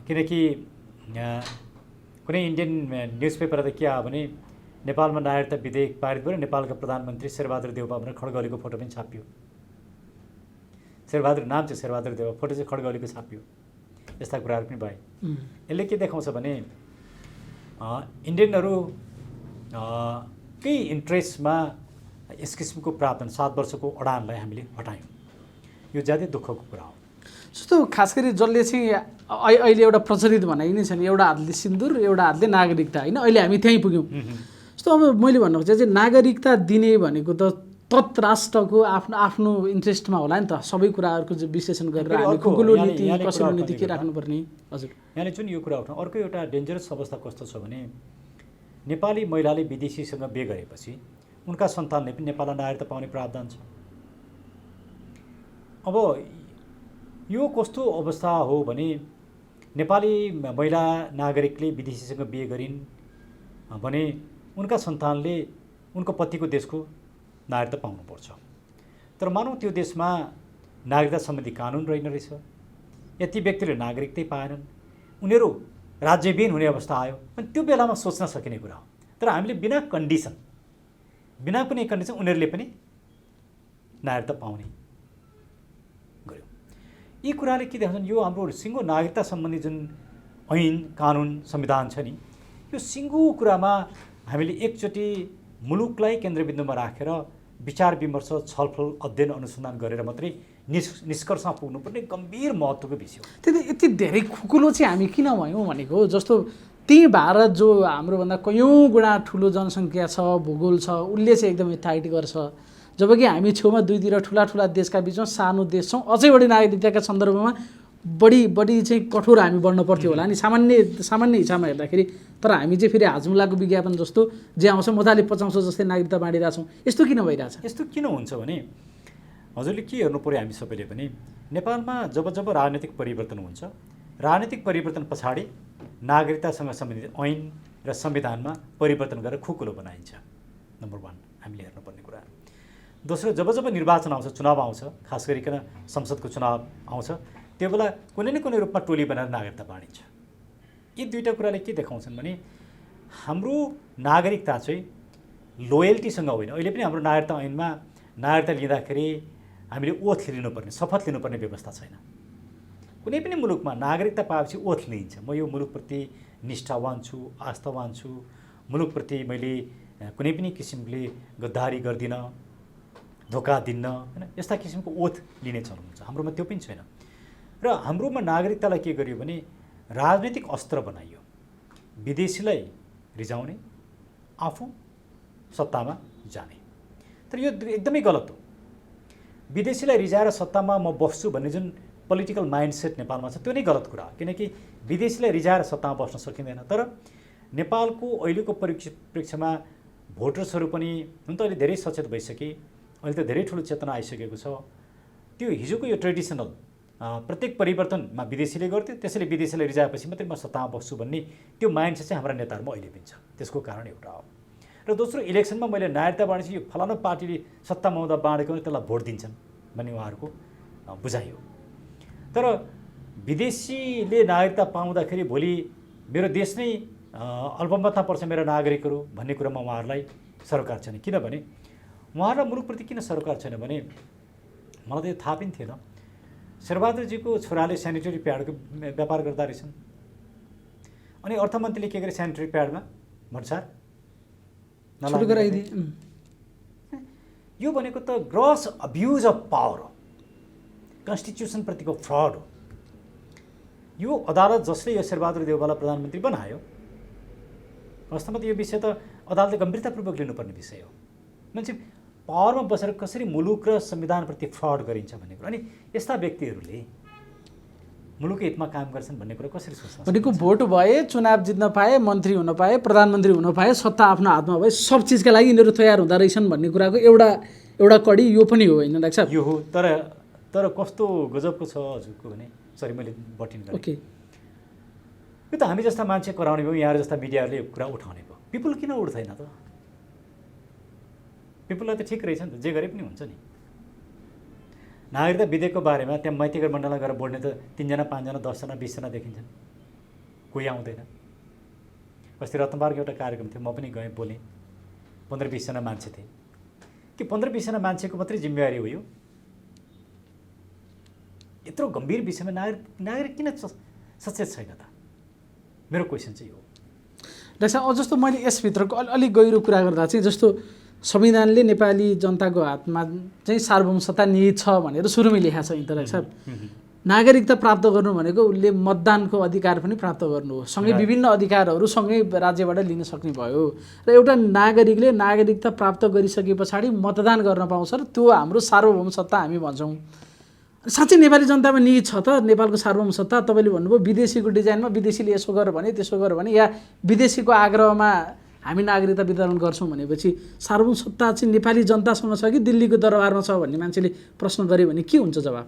Speaker 1: किनकि कुनै इन्डियन न्युज पेपरमा त के आयो भने नेपालमा नागरिकता विधेयक पारित भयो, नेपालका प्रधानमन्त्री शेरबहादुर देउवा भनेर खड्गौलीको फोटो पनि छापियो। शेरबहादुर नाम चाहिँ शेरबहादुर देउवा, फोटो चाहिँ खड्गौलीको छापियो। यस्ता कुराहरू पनि भए। यसले के देखाउँछ भने इन्डियनहरू केही इन्ट्रेस्टमा यस किसिमको प्रावधान 7 वर्षको अडानलाई हामीले हटायौँ। यो ज्यादै दुःखको कुरा हो।
Speaker 2: जस्तो खास गरी जसले चाहिँ अहिले एउटा प्रचलित भनाइ नै छ नि, एउटा हातले सिन्दुर एउटा हातले नागरिकता होइन, अहिले हामी त्यहीँ पुग्यौँ। जस्तो अब मैले भन्नु खोजेँ चाहिँ नागरिकता दिने भनेको त तत् राष्ट्रको आफ्नो आफ्नो इन्ट्रेस्टमा होला नि त। सबै कुराहरूको विश्लेषण गरेर हामी खुकुलो नीति कसैको नीति के राख्नुपर्ने। हजुर,
Speaker 1: यहाँले जुन यो कुरा उठाउँ, अर्को एउटा डेन्जरस अवस्था कस्तो छ भने नेपाली महिलाले विदेशीसँग बिहे गरेपछि उनका सन्तानले पनि नेपालमा नागरिकता पाउने प्रावधान छ। अब यो कस्तो अवस्था हो भने नेपाली महिला नागरिकले विदेशीसँग बिहे गरिन् भने उनका सन्तानले उनको पतिको देशको नागरिकता पाउनुपर्छ। तर मानौँ त्यो देशमा नागरिकता सम्बन्धी कानुन रहेन रहेछ, यति व्यक्तिले नागरिकतै पाएनन्, उनीहरू राज्यविहीन हुने अवस्था आयो, अनि त्यो बेलामा सोच्न सकिने कुरा हो। तर हामीले बिना कुनै कन्डिसन उनीहरूले पनि नागरिकता पाउने गऱ्यौँ। यी कुराले के देखाउँछन्, यो हाम्रो सिङ्गो नागरिकता सम्बन्धी जुन ऐन कानुन संविधान छ नि, यो सिङ्गो कुरामा हामीले एकचोटि मुलुकलाई केन्द्रबिन्दुमा राखेर विचार विमर्श छलफल अध्ययन अनुसन्धान गरेर मात्रै निष्कर्षमा पुग्नुपर्ने गम्भीर महत्त्वको विषय हो।
Speaker 2: त्यति यति धेरै खुकुलो चाहिँ हामी किन भयौँ भनेको, जस्तो त्यही भारत जो हाम्रोभन्दा कयौँ गुणा ठुलो जनसङ्ख्या छ, भूगोल छ, उसले चाहिँ एकदमै टाइट गर्छ, जबकि हामी छेउमा दुईतिर ठुला ठुला देशका बिचमा सानो देश छौँ। अझै बढी नागरिकताका सन्दर्भमा बढी चाहिँ कठोर हामी बढ्न पर्थ्यो होला नि सामान्य हिसाबमा हेर्दाखेरि। तर हामी चाहिँ फेरि हाजमुलाको विज्ञापन जस्तो जे आउँछ मजाले पचाउँछ जस्तै नागरिकता बाँडिरहेछौँ। यस्तो किन भइरहेछ?
Speaker 1: यस्तो किन हुन्छ भने हजुरले के हेर्नु पऱ्यो, हामी सबैले पनि नेपालमा जब राजनीतिक परिवर्तन हुन्छ, राजनीतिक परिवर्तन पछाडि नागरिकतासँग सम्बन्धित ऐन र संविधानमा परिवर्तन गरेर खुकुलो बनाइन्छ। नम्बर 1 हामीले हेर्नुपर्ने कुरा। दोस्रो, जब निर्वाचन आउँछ, चुनाव आउँछ, खास गरिकन संसदको चुनाव आउँछ, त्यो बेला कुनै न कुनै रूपमा टोली बनाएर नागरिकता बाँडिन्छ। यी दुईवटा कुराले के देखाउँछन् भने हाम्रो नागरिकता चाहिँ लोयल्टीसँग होइन। अहिले पनि हाम्रो नागरिकता ऐनमा नागरिकता लिँदाखेरि हामीले ओथ लिनुपर्ने, शपथ लिनुपर्ने व्यवस्था छैन। कुनै पनि मुलुकमा नागरिकता पाएपछि ओथ लिइन्छ, म यो मुलुकप्रति निष्ठावान छु, आस्थावान छु, मुलुकप्रति मैले कुनै पनि किसिमले गद्दारी गर्दिनँ, धोका दिन्न, होइन, यस्ता किसिमको ओथ लिने चलन हुन्छ। हाम्रोमा त्यो पनि छैन। र हाम्रोमा नागरिकतालाई के गरियो भने राजनीतिक अस्त्र बनाइयो, विदेशीलाई रिझाउने, आफू सत्तामा जाने। तर यो एकदमै गलत हो। विदेशीलाई रिझाएर सत्तामा म बस्छु भन्ने जुन पोलिटिकल माइन्डसेट नेपालमा छ त्यो नै गलत कुरा हो, किनकि विदेशीलाई रिझाएर सत्तामा बस्न सकिँदैन। तर नेपालको अहिलेको परिप्रेक्ष्यमा भोटर्सहरू पनि हुन त अहिले धेरै सचेत भइसके, अहिले त धेरै ठुलो चेतना आइसकेको छ। त्यो हिजोको यो ट्रेडिसनल प्रत्येक परिवर्तनमा विदेशीले गर्थ्यो, त्यसैले विदेशीलाई रिझाएपछि मात्रै म सत्तामा बस्छु भन्ने त्यो माइन्डसेट चाहिँ हाम्रा नेताहरूमा अहिले पनि छ। त्यसको कारण एउटा हो। र दोस्रो, इलेक्सनमा मैले नागरिकता बाँडेपछि यो फलाना पार्टीले सत्तामा आउँदा बाँडेको त्यसलाई भोट दिन्छन् भन्ने उहाँहरूको बुझाइ हो। तर विदेशीले नागरिकता पाउँदाखेरि भोलि मेरो देश नै अल्पमतमा पर्छ मेरा नागरिकहरू भन्ने कुरामा उहाँहरूलाई सरोकार छैन। किनभने उहाँहरूलाई मुलुकप्रति किन सरोकार छैन भने मलाई त यो थाहा पनि थिएन। शेरबहादुरजीको छोराले सेनिटरी प्याडको व्यापार गर्दा रहेछन् अनि अर्थमन्त्रीले के गरे सेनिटरी प्याडमा भन्सार यो भनेको त ग्रस अब्युज अफ पावर हो, कन्स्टिट्युसनप्रतिको फ्रड हो। यो अदालत जसले यो शेरबहादुर देउवालाई प्रधानमन्त्री बनायो वास्तवमा त यो विषय त अदालतले गम्भीरतापूर्वक लिनुपर्ने विषय हो। मान्छे पावरमा बसेर कसरी मुलुक र संविधानप्रति फ्रड गरिन्छ भन्ने कुरा, अनि यस्ता व्यक्तिहरूले मुलुकको हितमा काम गर्छन् भन्ने कुरा कसरी सोच्छ?
Speaker 2: भनेको भोट भए, चुनाव जित्न पाए, मन्त्री हुन पाए, प्रधानमन्त्री हुन पाए, सत्ता आफ्नो हातमा भए, सब चिजका लागि यिनीहरू तयार हुँदो रहेछन् भन्ने कुराको एउटा कडी यो पनि हो होइन डाक्टर साहब?
Speaker 1: यो हो, तर कस्तो गजबको छ हजुरको भने, सरी मैले बटिन गरेँ।
Speaker 2: ओके,
Speaker 1: यो त हामी जस्ता मान्छे कराउने भयो, यहाँ जस्ता मिडियाहरूले यो कुरा उठाउने भयो। पिपुल किन उठ्दैन त? पिपुललाई त ठिक रहेछ नि त, जे गरे पनि हुन्छ नि। नागरिकता विधेयकको बारेमा त्यहाँ मैतीगर मण्डलमा गएर बोल्ने त 3 जना 5 जना 10 जना 20 जना देखिन्छन्, कोही आउँदैन। अस्ति रत्नबारको एउटा कार्यक्रम थियो, म पनि गएँ, बोलेँ, 15-20 जना मान्छे थिए। कि 15-20 जना मान्छेको मात्रै जिम्मेवारी हो यो? यत्रो गम्भीर विषयमा नागरिक किन सचेत छैन त? मेरो क्वेसन चाहिँ हो।
Speaker 2: डाक्टर साहब, जस्तो मैले यसभित्रको अलिक गहिरो कुरा गर्दा चाहिँ जस्तो संविधानले नेपाली जनताको हातमा चाहिँ सार्वभौमसत्ता निहित छ भनेर सुरुमै लेखा छ नि त डाक्टर साहब। नागरिकता प्राप्त गर्नु भनेको उसले मतदानको अधिकार पनि प्राप्त गर्नु हो, सँगै विभिन्न अधिकारहरू सँगै राज्यबाट लिन सक्ने भयो। र एउटा नागरिकले नागरिकता प्राप्त गरिसके पछाडि मतदान गर्न पाउँछ र त्यो हाम्रो सार्वभौमसत्ता हामी भन्छौँ। साँच्चै नेपाली जनतामा निहित छ त नेपालको सार्वभौमसत्ता? तपाईँले भन्नुभयो विदेशीको डिजाइनमा विदेशीले यसो गर भने त्यसो गर भने, या विदेशीको आग्रहमा हामी नागरिकता वितरण गर्छौँ भनेपछि सार्वभौमसत्ता चाहिँ नेपाली जनतासँग छ कि दिल्लीको दरबारमा छ भन्ने मान्छेले प्रश्न गरे भने के हुन्छ जवाब?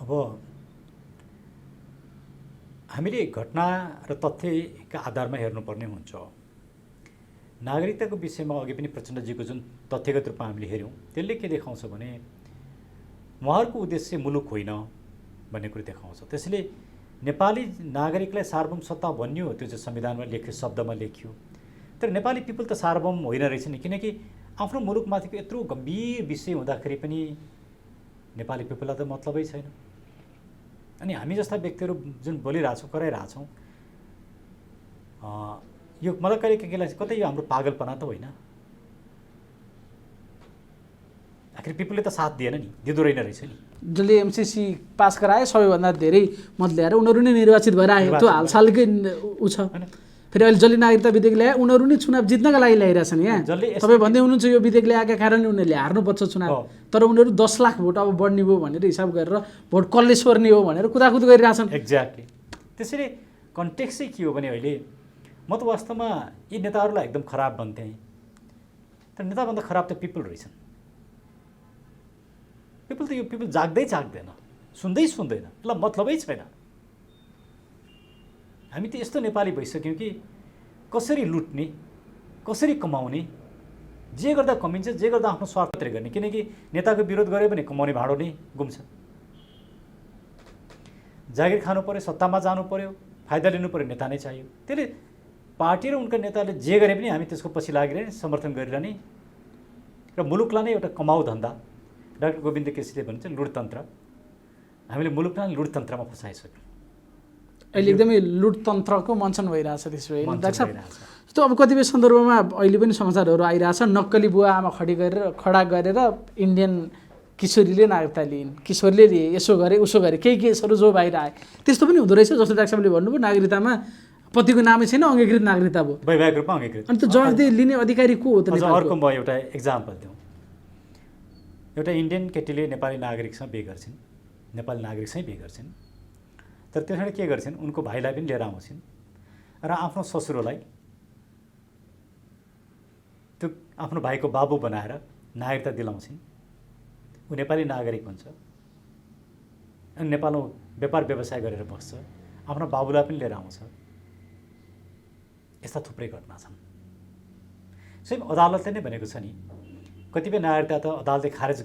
Speaker 1: अब हामीले घटना र तथ्यका आधारमा हेर्नुपर्ने हुन्छ। नागरिकताको विषयमा अघि पनि प्रचण्डजीको जुन तथ्यगत रूपमा हामीले हेऱ्यौँ त्यसले के देखाउँछ भने उहाँहरूको उद्देश्य मुलुक होइन भन्ने कुरो देखाउँछ। त्यसैले नेपाली नागरिकलाई सार्वभौमसत्ता भनियो, त्यो चाहिँ संविधानमा लेख्यो, शब्दमा लेखियो। तर नेपाली पिपल त सार्वभौम होइन रहेछ नि, किनकि आफ्नो मुलुकमाथिको यत्रो गम्भीर विषय हुँदाखेरि पनि नेपाली पिपललाई त मतलबै छैन। अनि हामी जस्ता व्यक्तिहरू जुन बोलिरहेछौँ, कराइरहेछौँ, यो मलाई कहिले लाग्छ कतै यो हाम्रो पागलपना त होइन? आखिर पिपलले त साथ दिएन नि, दिँदो रहेन रहेछ नि।
Speaker 2: जसले एमसीसी पास गराए सबैभन्दा धेरै मत ल्याएर उनीहरू नै निर्वाचित भएर आए, त्यो हालसालकै ऊ छ। फेरि अहिले जसले नागरिकता विधेयक ल्याए उनीहरू नै चुनाव जित्नका लागि ल्याइरहेछन्। यहाँ तपाईँ भन्दै हुनुहुन्छ यो विधेयक ल्याएका कारणले उनीहरूले हार्नुपर्छ चुनाव, तर उनीहरू 10 लाख भोट अब बढ्ने भयो भनेर हिसाब गरेर भोट कसले सोर्ने हो भनेर कुदाकुद गरिरहेछन्।
Speaker 1: एक्ज्याक्टली। त्यसैले कन्टेक्स्ट चाहिँ के हो भने अहिले म त वास्तवमा यी नेताहरूलाई एकदम खराब भन्थेँ, तर नेताभन्दा खराब त पिपल रहेछन्। पिपल त यो पिपल जाग्दैन, सुन्दैन, ल मतलबै छैन। हामी त यस्तो नेपाली भइसक्यौँ कि कसरी लुट्ने, कसरी कमाउने, जे गर्दा कमिन्छ, जे गर्दा आफ्नो स्वार्थ मात्रै गर्ने। किनकि नेताको विरोध गऱ्यो भने कमाउने भाँडो नै गुम्छ। जागिर खानु पर्यो, सत्तामा जानु पर्यो, फाइदा लिनु पर्यो, नेता नै चाहियो। त्यसले पार्टी र उनका नेताले जे गरे पनि हामी त्यसको पछि लागिरहने, समर्थन गरिरहने र मुलुकलाई नै एउटा कमाउ धन्दा। डाक्टर गोविन्द केसीले भन्छ लुटतन्त्र, हामीले मुलुकलाई लुटतन्त्रमा फसाइसक्यौँ।
Speaker 2: अहिले एकदमै लुटतन्त्रको मञ्चन भइरहेछ त्यसो भए डाक्टर साहब। जस्तो अब कतिपय सन्दर्भमा अहिले पनि समाचारहरू आइरहेछ, नक्कली बुवा आमा खडा गरेर इन्डियन किशोरीले नागरिकता लिइन्, किशोरले लिए, यसो गरे उसो गरे, केही केसहरू जो बाहिर आए त्यस्तो पनि हुँदो रहेछ। जस्तो डाक्टर साहबले भन्नुभयो नागरिकतामा पतिको नामै छैन, अङ्गीकृत नागरिकता भयो,
Speaker 1: वैवाहिक रूपमा अङ्गीकृत।
Speaker 2: अनि त्यो जवाफदेही लिने अधिकारी को हो त?
Speaker 1: अर्को म एउटा इक्जाम्पल दिउँ। एउटा इन्डियन केटीले नेपाली नागरिकसँग बिहे गर्छिन्, नेपाली नागरिकसँग बिहे गर्छिन्, तर त्यसबाट के गर्छिन्, उनको भाइलाई पनि लिएर आउँछिन् र आफ्नो ससुरोलाई त्यो आफ्नो भाइको बाबु बनाएर नागरिकता दिलाउँछिन्। ऊ नेपाली नागरिक हुन्छ अनि नेपालमा व्यापार व्यवसाय गरेर बस्छ, आफ्नो बाबुलाई पनि लिएर आउँछ। यस्ता थुप्रै घटना छन्। स्वयं अदालतले नै भनेको छ नि, कतिपय नागरिकता त अदालतले खारेज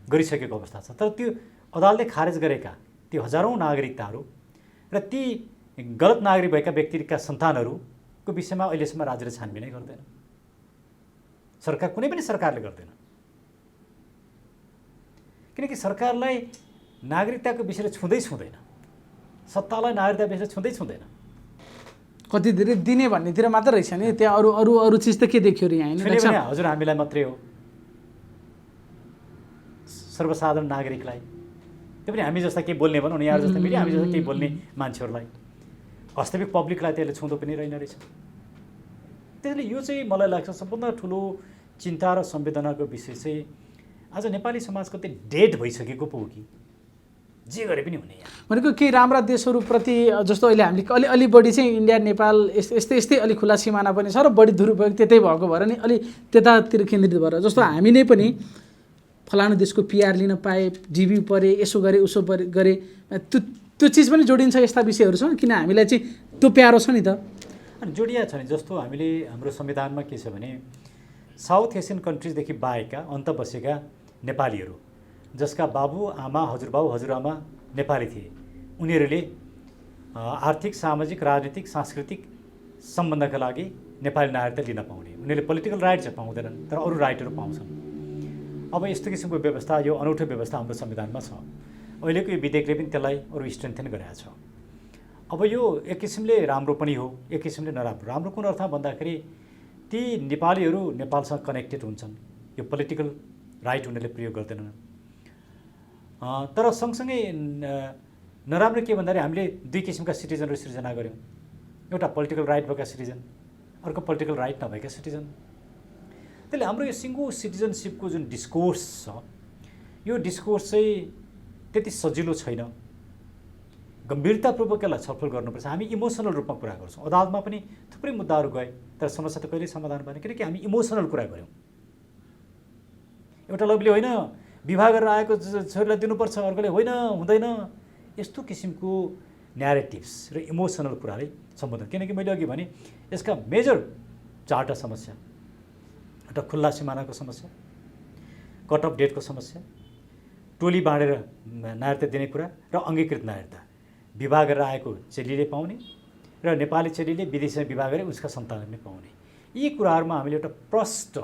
Speaker 1: गरिसकेको अवस्था छ, तर त्यो अदालतले खारेज गरेका ती हजारौँ नागरिकताहरू र ती गलत नागरिक भएका व्यक्तिका सन्तानहरूको विषयमा अहिलेसम्म राज्यले छानबिनै गर्दैन। सरकार, कुनै पनि सरकारले गर्दैन, किनकि सरकारलाई नागरिकताको विषयले छुँदै छुँदैन, सत्तालाई नागरिकता विषयले छुँदै छुँदैन।
Speaker 2: कति धेरै दिने भन्नेतिर मात्र रहेछ नि, त्यहाँ अरू अरू अरू चिज त के देख्यो र यहाँ होइन?
Speaker 1: हजुर हामीलाई मात्रै हो, सर्वसाधारण नागरिकलाई, त्यो पनि हामी जस्ता केही बोल्ने भनौँ न, यहाँ जस्ता मिडिया हामी जस्ता केही बोल्ने मान्छेहरूलाई, वास्तविक पब्लिकलाई त्यसले छुँदो पनि रहेन रहेछ। त्यसैले यो चाहिँ मलाई लाग्छ सबभन्दा ठुलो चिन्ता र संवेदनाको विषय चाहिँ आज नेपाली समाजको त्यो डेड भइसकेको पो हो कि जे गरे पनि हुने।
Speaker 2: भनेको केही राम्रा देशहरूप्रति जस्तो अहिले हामीले अलि बढी चाहिँ इन्डिया नेपाल यस्तै अलिक खुला सिमाना पनि छ र बढी दुरुपयोग त्यतै भएको भएर नि अलि त्यतातिर केन्द्रित भएर, जस्तो हामी नै पनि फलानु देशको पिआर लिन पाए, डिबी परे, यसो गरे उसो गरे, त्यो चिज पनि जोडिन्छ यस्ता विषयहरूसँग, किन हामीलाई चाहिँ त्यो प्यारो छ नि त।
Speaker 1: अनि जोडिया छ नि, जस्तो हामीले हाम्रो संविधानमा के छ भने साउथ एसियन कन्ट्रिजदेखि बाहेकका अन्त बसेका नेपालीहरू जसका बाबु आमा, हजुरबाउ हजुरआमा नेपाली थिए, उनीहरूले आर्थिक, सामाजिक, राजनीतिक, सांस्कृतिक सम्बन्धका लागि नेपाली नागरिकता लिन पाउने, उनीहरूले पोलिटिकल राइट चाहिँ पाउँदैनन् तर अरू राइटहरू पाउँछन्। अब यस्तो किसिमको व्यवस्था, यो अनौठो व्यवस्था हाम्रो संविधानमा छ। अहिलेको यो विधेयकले पनि त्यसलाई अरू स्ट्रेन्थेन गरेको छ। अब यो एक किसिमले राम्रो पनि हो, एक किसिमले नराम्रो। राम्रो कुन अर्थमा भन्दाखेरि ती नेपालीहरू नेपालसँग कनेक्टेड हुन्छन्, यो पोलिटिकल राइट उनीहरूले प्रयोग गर्दैनन्। तर सँगसँगै नराम्रो के भन्दाखेरि हामीले दुई किसिमका सिटिजनहरू सिर्जना गऱ्यौँ, एउटा पोलिटिकल राइट भएका सिटिजन, अर्को पोलिटिकल राइट नभएका सिटिजन। त्यसले हाम्रो यो सिङ्गो सिटिजनसिपको जुन डिस्कोर्स छ, यो डिस्कोर्स चाहिँ त्यति सजिलो छैन। गम्भीरतापूर्वक यसलाई छलफल गर्नुपर्छ। हामी इमोसनल रूपमा कुरा गर्छौँ, अदालतमा पनि थुप्रै मुद्दाहरू गए तर समस्या त कहिल्यै समाधान भएन, किनकि हामी इमोसनल कुरा गऱ्यौँ। एउटा लबले होइन विवाह गरेर आएको छोरीलाई दिनुपर्छ, अर्कोले होइन हुँदैन, यस्तो किसिमको न्यारेटिभ्स र इमोसनल कुराले सम्बोधन। किनकि मैले अघि भने यसका मेजर चारवटा समस्या, एउटा खुल्ला सिमानाको समस्या, कट अफ डेटको समस्या, टोली बाँडेर नागरिकता दिने कुरा र अङ्गीकृत नागरिकता, विवाह गरेर आएको चेलीले पाउने र नेपाली चेलीले विदेशमा विवाह गरे उसका सन्तानहरूले पाउने। यी कुराहरूमा हामीले एउटा प्रष्ट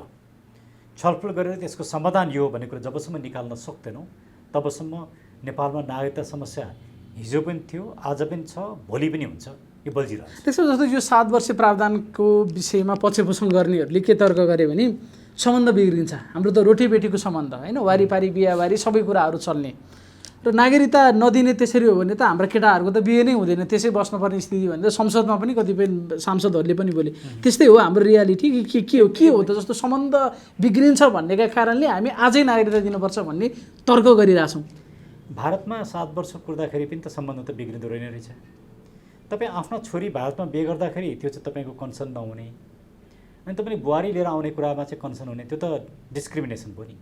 Speaker 1: छलफल गरेर त्यसको समाधान यो भन्ने कुरा जबसम्म निकाल्न सक्दैनौँ तबसम्म नेपालमा नागरिकता समस्या हिजो पनि थियो, आज पनि छ, भोलि पनि हुन्छ, यो बल्झिरहन्छ।
Speaker 2: त्यसो जस्तो यो 7 वर्ष प्रावधानको विषयमा पक्षपोषण गर्नेहरूले के तर्क गरे भने सम्बन्ध बिग्रिन्छ, हाम्रो त रोटीबेटीको सम्बन्ध होइन, वारिपारी बिहाबारी सबै कुराहरू चल्ने, र नागरिकता नदिने त्यसरी हो भने त हाम्रा केटाहरूको त बिहे नै हुँदैन, त्यसै बस्नुपर्ने स्थिति भनेर संसदमा पनि कतिपय सांसदहरूले पनि बोले। त्यस्तै हो हाम्रो रियालिटी के हो त, जस्तो सम्बन्ध बिग्रिन्छ भन्नेका कारणले हामी आजै नागरिकता दिनुपर्छ भन्ने तर्क गरिरहेछौँ।
Speaker 1: भारतमा 7 वर्ष पुग्दाखेरि पनि त सम्बन्ध त बिग्रिँदो रहेन रहेछ। तपाईँ आफ्नो छोरी भारतमा बिहे गर्दाखेरि त्यो चाहिँ तपाईँको कन्सर्न नहुने, अनि तपाईँले बुहारी लिएर आउने कुरामा चाहिँ कन्सर्न हुने, त्यो त डिस्क्रिमिनेसन भयो नि।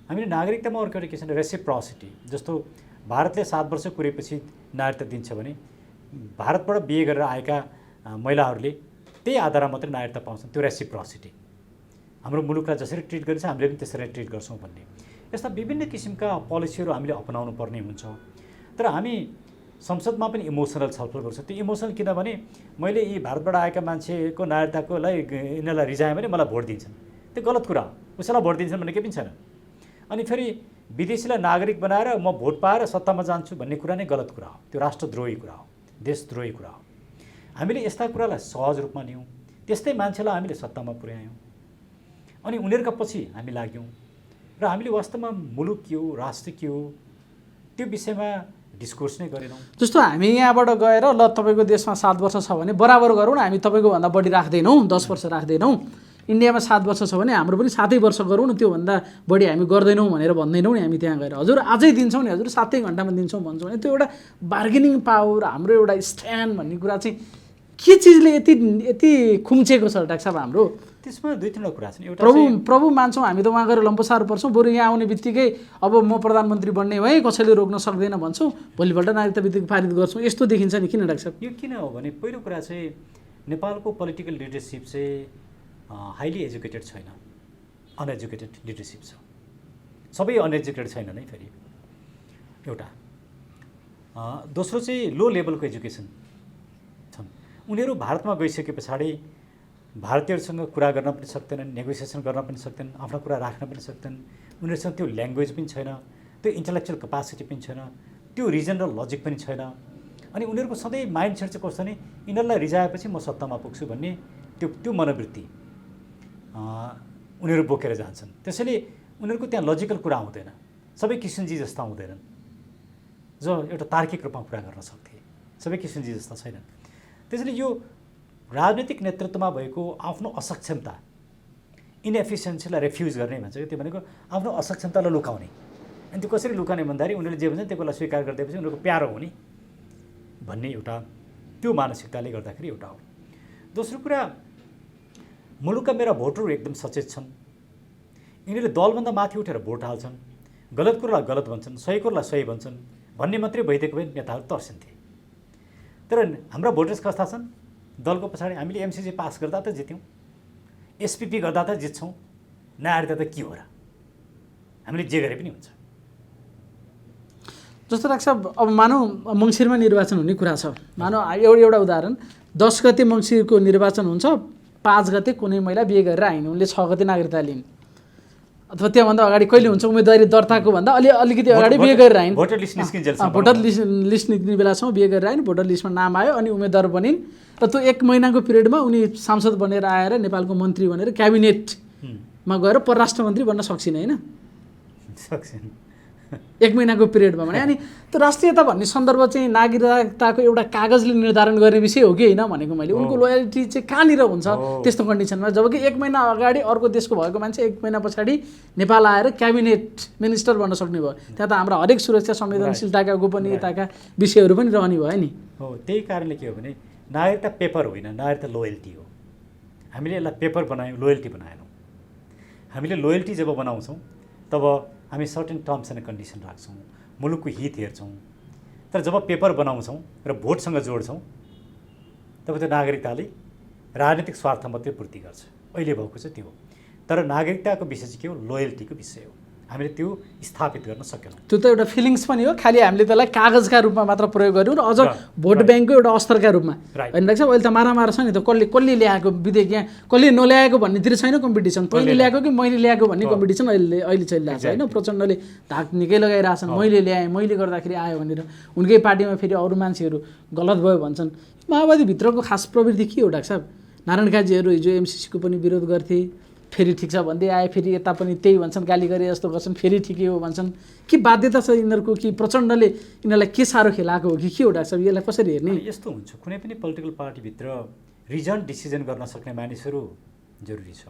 Speaker 1: हामीले नागरिकतामा अर्को एउटा के छ भने रेसिप्रोसिटी, जस्तो भारतले 7 वर्ष पुगेपछि नागरिकता दिन्छ भने भारतबाट बिहे गरेर आएका महिलाहरूले त्यही आधारमा मात्रै नागरिकता पाउँछन्, त्यो रेसिप्रोसिटी। हाम्रो मुलुकलाई जसरी ट्रिट गरिन्छ हामीले पनि त्यसरी ट्रिट गर्छौँ भन्ने यस्ता विभिन्न किसिमका पोलिसीहरू हामीले अपनाउनु पर्ने हुन्छ। तर हामी संसदमा पनि इमोसनल छलफल गर्छौँ। त्यो इमोसनल किनभने मैले यी भारतबाट आएका मान्छेको नागरिकताकोलाई यिनीहरूलाई रिजाएँ भने मलाई भोट दिन्छन्, त्यो गलत कुरा हो। उसैलाई भोट दिन्छन् भन्ने केही पनि छैन। अनि फेरि विदेशीलाई नागरिक बनाएर म भोट पाएर सत्तामा जान्छु भन्ने कुरा नै गलत कुरा हो, त्यो राष्ट्रद्रोही कुरा हो, देशद्रोही कुरा हो। हामीले यस्ता कुरालाई सहज रूपमा लियौँ, त्यस्तै मान्छेलाई हामीले सत्तामा पुर्यायौँ अनि उनीहरूका पछि हामी लाग्यौँ र हामीले वास्तवमा मुलुक के हो, राष्ट्र के हो, त्यो विषयमा डिस्कोर्स नै गरेनौँ।
Speaker 2: जस्तो हामी यहाँबाट गएर ल तपाईँको देशमा 7 वर्ष छ भने बराबर गरौँ न, हामी तपाईँको भन्दा बढी राख्दैनौँ, 10 वर्ष राख्दैनौँ। इन्डियामा 7 वर्ष छ भने हाम्रो पनि 7 वर्ष गरौँ न, त्योभन्दा बढी हामी गर्दैनौँ भनेर भन्दैनौँ नि हामी त्यहाँ गएर। हजुर आजै दिन्छौँ नि, हजुर 7 घन्टामा दिन्छौँ भन्छौँ भने त्यो एउटा बार्गेनिङ पावर, हाम्रो एउटा स्ट्यान्ड भन्ने कुरा चाहिँ के चिजले यति खुम्चेको छ डाक्टर साहब हाम्रो?
Speaker 1: त्यसमा दुई तीनवटा कुरा छन्। एउटा
Speaker 2: प्रभु मान्छौँ हामी त, वहाँ गएर लम्पसार पर्छौँ, बरु यहाँ आउने बित्तिकै अब म प्रधानमन्त्री बन्ने भएँ कसैले रोक्न सक्दैन भन्छौँ, भोलिपल्ट नागरिकता बित्तिकै पारित गर्छौँ, यस्तो देखिन्छ नि। किन डाक्टर साहब?
Speaker 1: यो किन हो भने पहिलो कुरा चाहिँ नेपालको पोलिटिकल लिडरसिप चाहिँ हाइली एजुकेटेड छैन, अनएजुकेटेड लिडरसिप छ। सबै अनएजुकेटेड छैन नै फेरि। एउटा दोस्रो चाहिँ लो लेभलको एजुकेसन छन्। उनीहरू भारतमा गइसके पछाडि भारतीयहरूसँग कुरा गर्न पनि सक्दैनन्, नेगोसिएसन गर्न पनि सक्दैनन्, आफ्नो कुरा राख्न पनि सक्दैनन्। उनीहरूसँग त्यो ल्याङ्ग्वेज पनि छैन, त्यो इन्टलेक्चुअल क्यापासिटी पनि छैन, त्यो रिजन र लजिक पनि छैन। अनि उनीहरूको सधैँ माइन्डसेट चाहिँ कस्तो भने यिनीहरूलाई रिजाएपछि म सत्तामा पुग्छु भन्ने त्यो मनोवृत्ति उनीहरू बोकेर जान्छन्। त्यसैले उनीहरूको त्यहाँ लजिकल कुरा आउँदैन, सबै किसिनजी जस्ता हुँदैनन् जो एउटा तार्किक रूपमा कुरा गर्न सक्थे, सबै किसिनजी जस्ता छैनन्। त्यसैले यो राजनीतिक नेतृत्वमा भएको आफ्नो असक्षमता, इनएफिसियन्सीलाई रेफ्युज गर्ने भन्छ कि, त्यो भनेको आफ्नो असक्षमतालाई लुकाउने। अनि त्यो कसरी लुकाउने भन्दाखेरि उनीहरूले जे भन्छ त्यो कुरालाई स्वीकार गरिदिएपछि उनीहरूको प्यारो हुने भन्ने एउटा त्यो मानसिकताले गर्दाखेरि एउटा हो। दोस्रो कुरा, मुलुकका मेरा भोटरहरू एकदम सचेत छन्। यिनीहरूले दलभन्दा माथि उठेर भोट हाल्छन्, गलत कुरालाई गलत भन्छन्, सही कुरालाई सही भन्छन् भन्ने मात्रै भइदिएको भए नेताहरू तर्सिन्थे। तर हाम्रा भोटर्स कस्ता छन्? दलको पछाडि हामीले एमसिसी पास गर्दा त जित्यौँ, एसपिपी गर्दा त जित्छौँ, नआर्दा त के हो र, हामीले जे गरे पनि हुन्छ।
Speaker 2: जस्तो लाग्छ अब मानौ मङ्सिरमा निर्वाचन हुने कुरा छ, मानौ एउटा उदाहरण, 10 गते मङ्सिरको निर्वाचन हुन्छ, 5 गते कुनै महिला बिहे गरेर आइन्, उनले 6 गते नागरिकता लिइन्, अथवा त्योभन्दा अगाडि कहिले हुन्छ उम्मेदवारी दर्ताको भन्दा अलिकति अगाडि बिहे गरेर आइन्,
Speaker 1: भोटर लिस्ट निस्किन्छ,
Speaker 2: भोटर लिस्ट निस्किने बेलासम्म बिहे गरेर आइन्, भोटर लिस्टमा नाम आयो अनि उम्मेदवार बनिन् र त्यो 1 महिनाको पिरियडमा उनी सांसद बनेर आएर नेपालको मन्त्री बनेर क्याबिनेटमा गएर परराष्ट्र मन्त्री बन्न सक्छिन् होइन,
Speaker 1: सक्छिन्
Speaker 2: 1 महिनाको पिरियडमा भने। अनि त्यो राष्ट्रियता भन्ने सन्दर्भ चाहिँ नागरिकताको एउटा कागजले निर्धारण गर्ने विषय हो कि होइन भनेको मैले। उनको लोयल्टी चाहिँ कहाँनिर हुन्छ त्यस्तो कन्डिसनमा, जबकि 1 महिना अगाडि अर्को देशको भएको मान्छे 1 महिना पछाडि नेपाल आएर क्याबिनेट मिनिस्टर बन्न सक्ने भयो। त्यहाँ त हाम्रा हरेक सुरक्षा संवेदनशीलताका गोपनीयताका विषयहरू पनि रहने भयो नि।
Speaker 1: हो, त्यही कारणले के हो भने नागरिकता पेपर होइन, नागरिकता लोयल्टी हो। हामीले यसलाई पेपर बनायौँ, लोयल्टी बनाएनौँ। हामीले लोयल्टी जब बनाउँछौँ तब हामी सर्टेन टर्म्स एन्ड कन्डिसन राख्छौँ, मुलुकको हित हेर्छौँ। तर जब पेपर बनाउँछौँ र भोटसँग जोड्छौँ तब त्यो नागरिकताले राजनीतिक स्वार्थ मात्रै पूर्ति गर्छ। अहिले भएको चाहिँ त्यो हो। तर नागरिकताको विषय चाहिँ के हो? लोयल्टीको विषय हो। हामीले त्यो स्थापित गर्न सकेनौँ।
Speaker 2: त्यो त एउटा फिलिङ्स पनि हो, खालि हामीले त्यसलाई कागजका रूपमा मात्र प्रयोग गऱ्यौँ र अझ भोट ब्याङ्कको एउटा अस्तरका रूपमा होइन लाग्छ। अहिले त मारामार छ नि त, कसले ल्याएको विधेयक, यहाँ कसले नल्याएको भन्नेतिर छैन कम्पिटिसन, तैँले ल्याएको कि मैले ल्याएको भन्ने कम्पिटिसन अहिले चलिरहेको छ होइन। प्रचण्डले धाक निकै लगाइरहेछन्, मैले ल्याएँ, मैले गर्दाखेरि आयो भनेर। उनकै पार्टीमा फेरि अरू मान्छेहरू गलत भयो भन्छन्। माओवादीभित्रको खास प्रवृत्ति के हो डाक्टर साहब? नारायण काजीहरू हिजो एमसिसीको पनि विरोध गर्थे, फेरि ठिक छ भन्दै आए, फेरि यता पनि त्यही भन्छन्, गाली गरे जस्तो गर्छन्, फेरि ठिकै हो भन्छन्। के बाध्यता छ यिनीहरूको कि प्रचण्डले यिनीहरूलाई के साह्रो खेलाएको हो कि के हो डाक्टर साहब? यसलाई कसरी हेर्ने?
Speaker 1: यस्तो हुन्छ, कुनै पनि पोलिटिकल पार्टीभित्र रिजन डिसिजन गर्न सक्ने मानिसहरू जरुरी छ।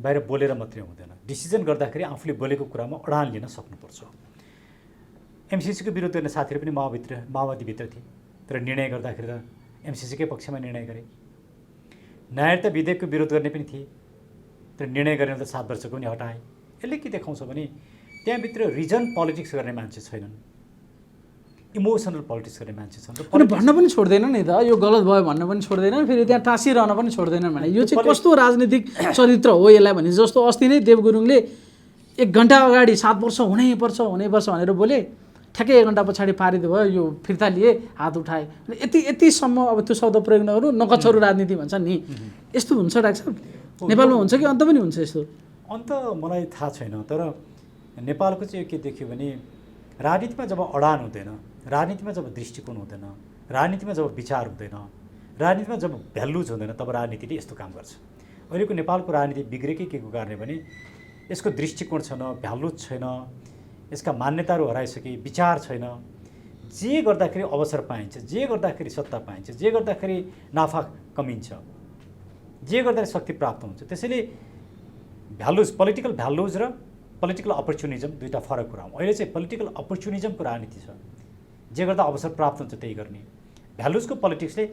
Speaker 1: बाहिर बोलेर मात्रै हुँदैन, डिसिजन गर्दाखेरि आफूले बोलेको कुरामा अडान लिन सक्नुपर्छ। एमसिसीको विरोध गर्ने साथीहरू पनि माओवादीभित्र थिए, तर निर्णय गर्दाखेरि त एमसिसीकै पक्षमा निर्णय गरे। नागरिकता विधेयकको विरोध गर्ने पनि थिए, तर निर्णय गरेर त 7 वर्षको पनि हटाए। यसले के देखाउँछ भने त्यहाँभित्र रिजन पोलिटिक्स गर्ने मान्छे छैनन्, इमोसनल पोलिटिक्स गर्ने मान्छे छन्।
Speaker 2: अनि भन्न पनि छोड्दैन नि त, यो गलत भयो भन्न पनि छोड्दैन, फेरि त्यहाँ टाँसिरहन पनि छोड्दैन भने यो चाहिँ कस्तो राजनीतिक चरित्र हो यसलाई भने। जस्तो अस्ति नै देव गुरुङले 1 घन्टा अगाडि 7 वर्ष हुनैपर्छ भनेर बोले, ठ्याक्कै 1 घन्टा पछाडि पारित भयो, यो फिर्ता लिए, हात उठाए। यतिसम्म अब त्यो शब्द प्रयोग नगरौँ, नकचहरू राजनीति भन्छ नि। यस्तो हुन्छ डाक्टर साहब? नेपालमा हुन्छ कि अन्त पनि हुन्छ यस्तो?
Speaker 1: अन्त मलाई थाहा छैन, तर नेपालको चाहिँ के देख्यो भने राजनीतिमा जब अडान हुँदैन, राजनीतिमा जब दृष्टिकोण हुँदैन, राजनीतिमा जब विचार हुँदैन, राजनीतिमा जब भ्यालुज हुँदैन, तब राजनीतिले यस्तो काम गर्छ। अहिलेको नेपालको राजनीति बिग्रेकै के को कारणले भने यसको दृष्टिकोण छैन, भ्यालुज छैन, यसका मान्यताहरू हराइसके, विचार छैन। जे गर्दाखेरि अवसर पाइन्छ, जे गर्दाखेरि सत्ता पाइन्छ, जे गर्दाखेरि नाफा कमिन्छ, जे गर्दाखेरि शक्ति प्राप्त हुन्छ। त्यसैले भ्यालुज, पोलिटिकल भ्यालुज र पोलिटिकल अपर्च्युनिजम दुईवटा फरक कुरा हो। अहिले चाहिँ पोलिटिकल अपर्च्युनिजमको राजनीति छ, जे गर्दा अवसर प्राप्त हुन्छ त्यही गर्ने। भ्यालुजको पोलिटिक्सले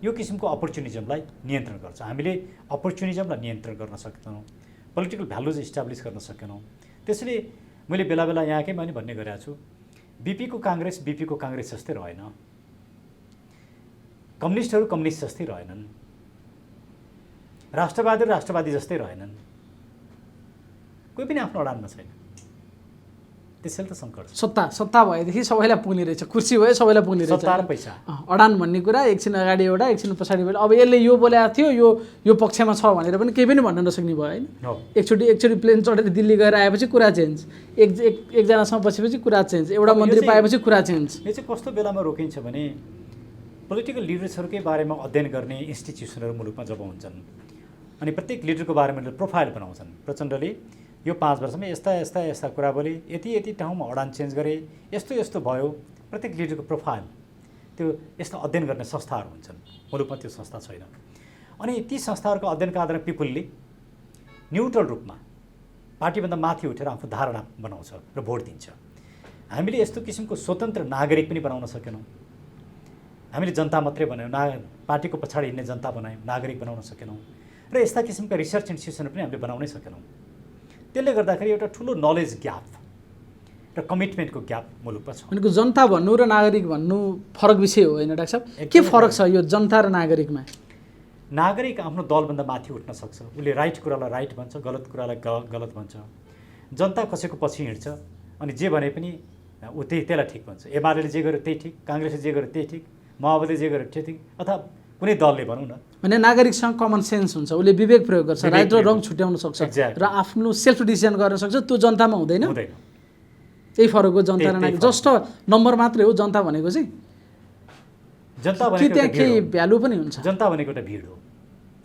Speaker 1: यो किसिमको अपर्च्युनिजमलाई नियन्त्रण गर्छ। हामीले अपर्च्युनिजमलाई नियन्त्रण गर्न सकेनौँ, पोलिटिकल भ्यालुज इस्टाब्लिस गर्न सकेनौँ। त्यसैले मैले बेला बेला यहाँकैमा पनि भन्ने गरेको छु, बिपीको काङ्ग्रेस जस्तै रहेन, कम्युनिस्टहरू कम्युनिस्ट जस्तै रहेनन्, राष्ट्रवादी जस्तै रहेनन्, कोही पनि आफ्नो अडानमा छैन। त्यसैले त सङ्कट छ।
Speaker 2: सत्ता भएदेखि सबैलाई पुग्ने रहेछ, कुर्सी भयो सबैलाई पुग्ने रहेछ,
Speaker 1: सत्ता र पैसा।
Speaker 2: अडान भन्ने कुरा एकछिन अगाडि एउटा एकछिन पछाडि भयो, अब यसले यो बोलेको थियो यो पक्षमा छ भनेर पनि केही पनि भन्न नसक्ने भयो होइन। एकचोटि प्लेन चढेर दिल्ली गएर आएपछि कुरा चेन्ज, एकजनासँग बसेपछि कुरा चेन्ज, एउटा मन्त्री पाएपछि कुरा चेन्ज।
Speaker 1: यो चाहिँ कस्तो बेलामा रोकिन्छ भने पोलिटिकल लिडर्सहरूकै बारेमा अध्ययन गर्ने इन्स्टिट्युसनहरू मुलुकमा जब हुन्छन् अनि प्रत्येक लिडरको बारेमा प्रोफाइल बनाउँछन्, प्रचण्डले यो 5 वर्षमा यस्ता कुरा बोले, यति ठाउँमा अडान चेन्ज गरे, यस्तो भयो, प्रत्येक लिडरको प्रोफाइल त्यो यस्तो अध्ययन गर्ने संस्थाहरू हुन्छन्। मुलुकमा त्यो संस्था छैन। अनि ती संस्थाहरूको अध्ययनका आधारमा पिपुलले न्युट्रल रूपमा पार्टीभन्दा माथि उठेर आफ्नो धारणा बनाउँछ र भोट दिन्छ। हामीले यस्तो किसिमको स्वतन्त्र नागरिक पनि बनाउन सकेनौँ। हामीले जनता मात्रै बनायौँ, पार्टीको पछाडि हिँड्ने जनता बनायौँ, नागरिक बनाउन सकेनौँ र यस्ता किसिमका रिसर्च इन्स्टिट्युसनहरू पनि हामीले बनाउनै सकेनौँ। त्यसले गर्दाखेरि एउटा ठुलो नलेज ग्याप र कमिटमेन्टको ग्याप मुलुकमा छ।
Speaker 2: भनेको जनता भन्नु र नागरिक भन्नु फरक विषय हो होइन डाक्टर साहब? के फरक छ यो जनता र नागरिकमा?
Speaker 1: नागरिक आफ्नो दलभन्दा माथि उठ्न सक्छ, उसले राइट कुरालाई राइट भन्छ, गलत कुरालाई गलत भन्छ। जनता कसैको पछि हिँड्छ अनि जे भने पनि ऊ त्यसलाई ठिक भन्छ। एमाले जे गर्यो त्यही ठिक, काङ्ग्रेसले जे गर्यो त्यही ठिक, माओवादीले जे गर्यो त्यही ठिक, अथवा कुनै दलले भनौँ न।
Speaker 2: भने नागरिकसँग कमन सेन्स हुन्छ, उसले विवेक प्रयोग गर्छ, राइट र रङ छुट्याउन सक्छ र आफ्नो सेल्फ डिसिजन गर्न सक्छ। त्यो जनतामा हुँदैन। त्यही फरक हो जनता र नागरिक। जस्ट नम्बर मात्रै हो जनता भनेको चाहिँ।
Speaker 1: जनता
Speaker 2: भनेको त्यहाँ केही भ्यालु पनि हुन्छ।
Speaker 1: जनता भनेको एउटा भिड हो,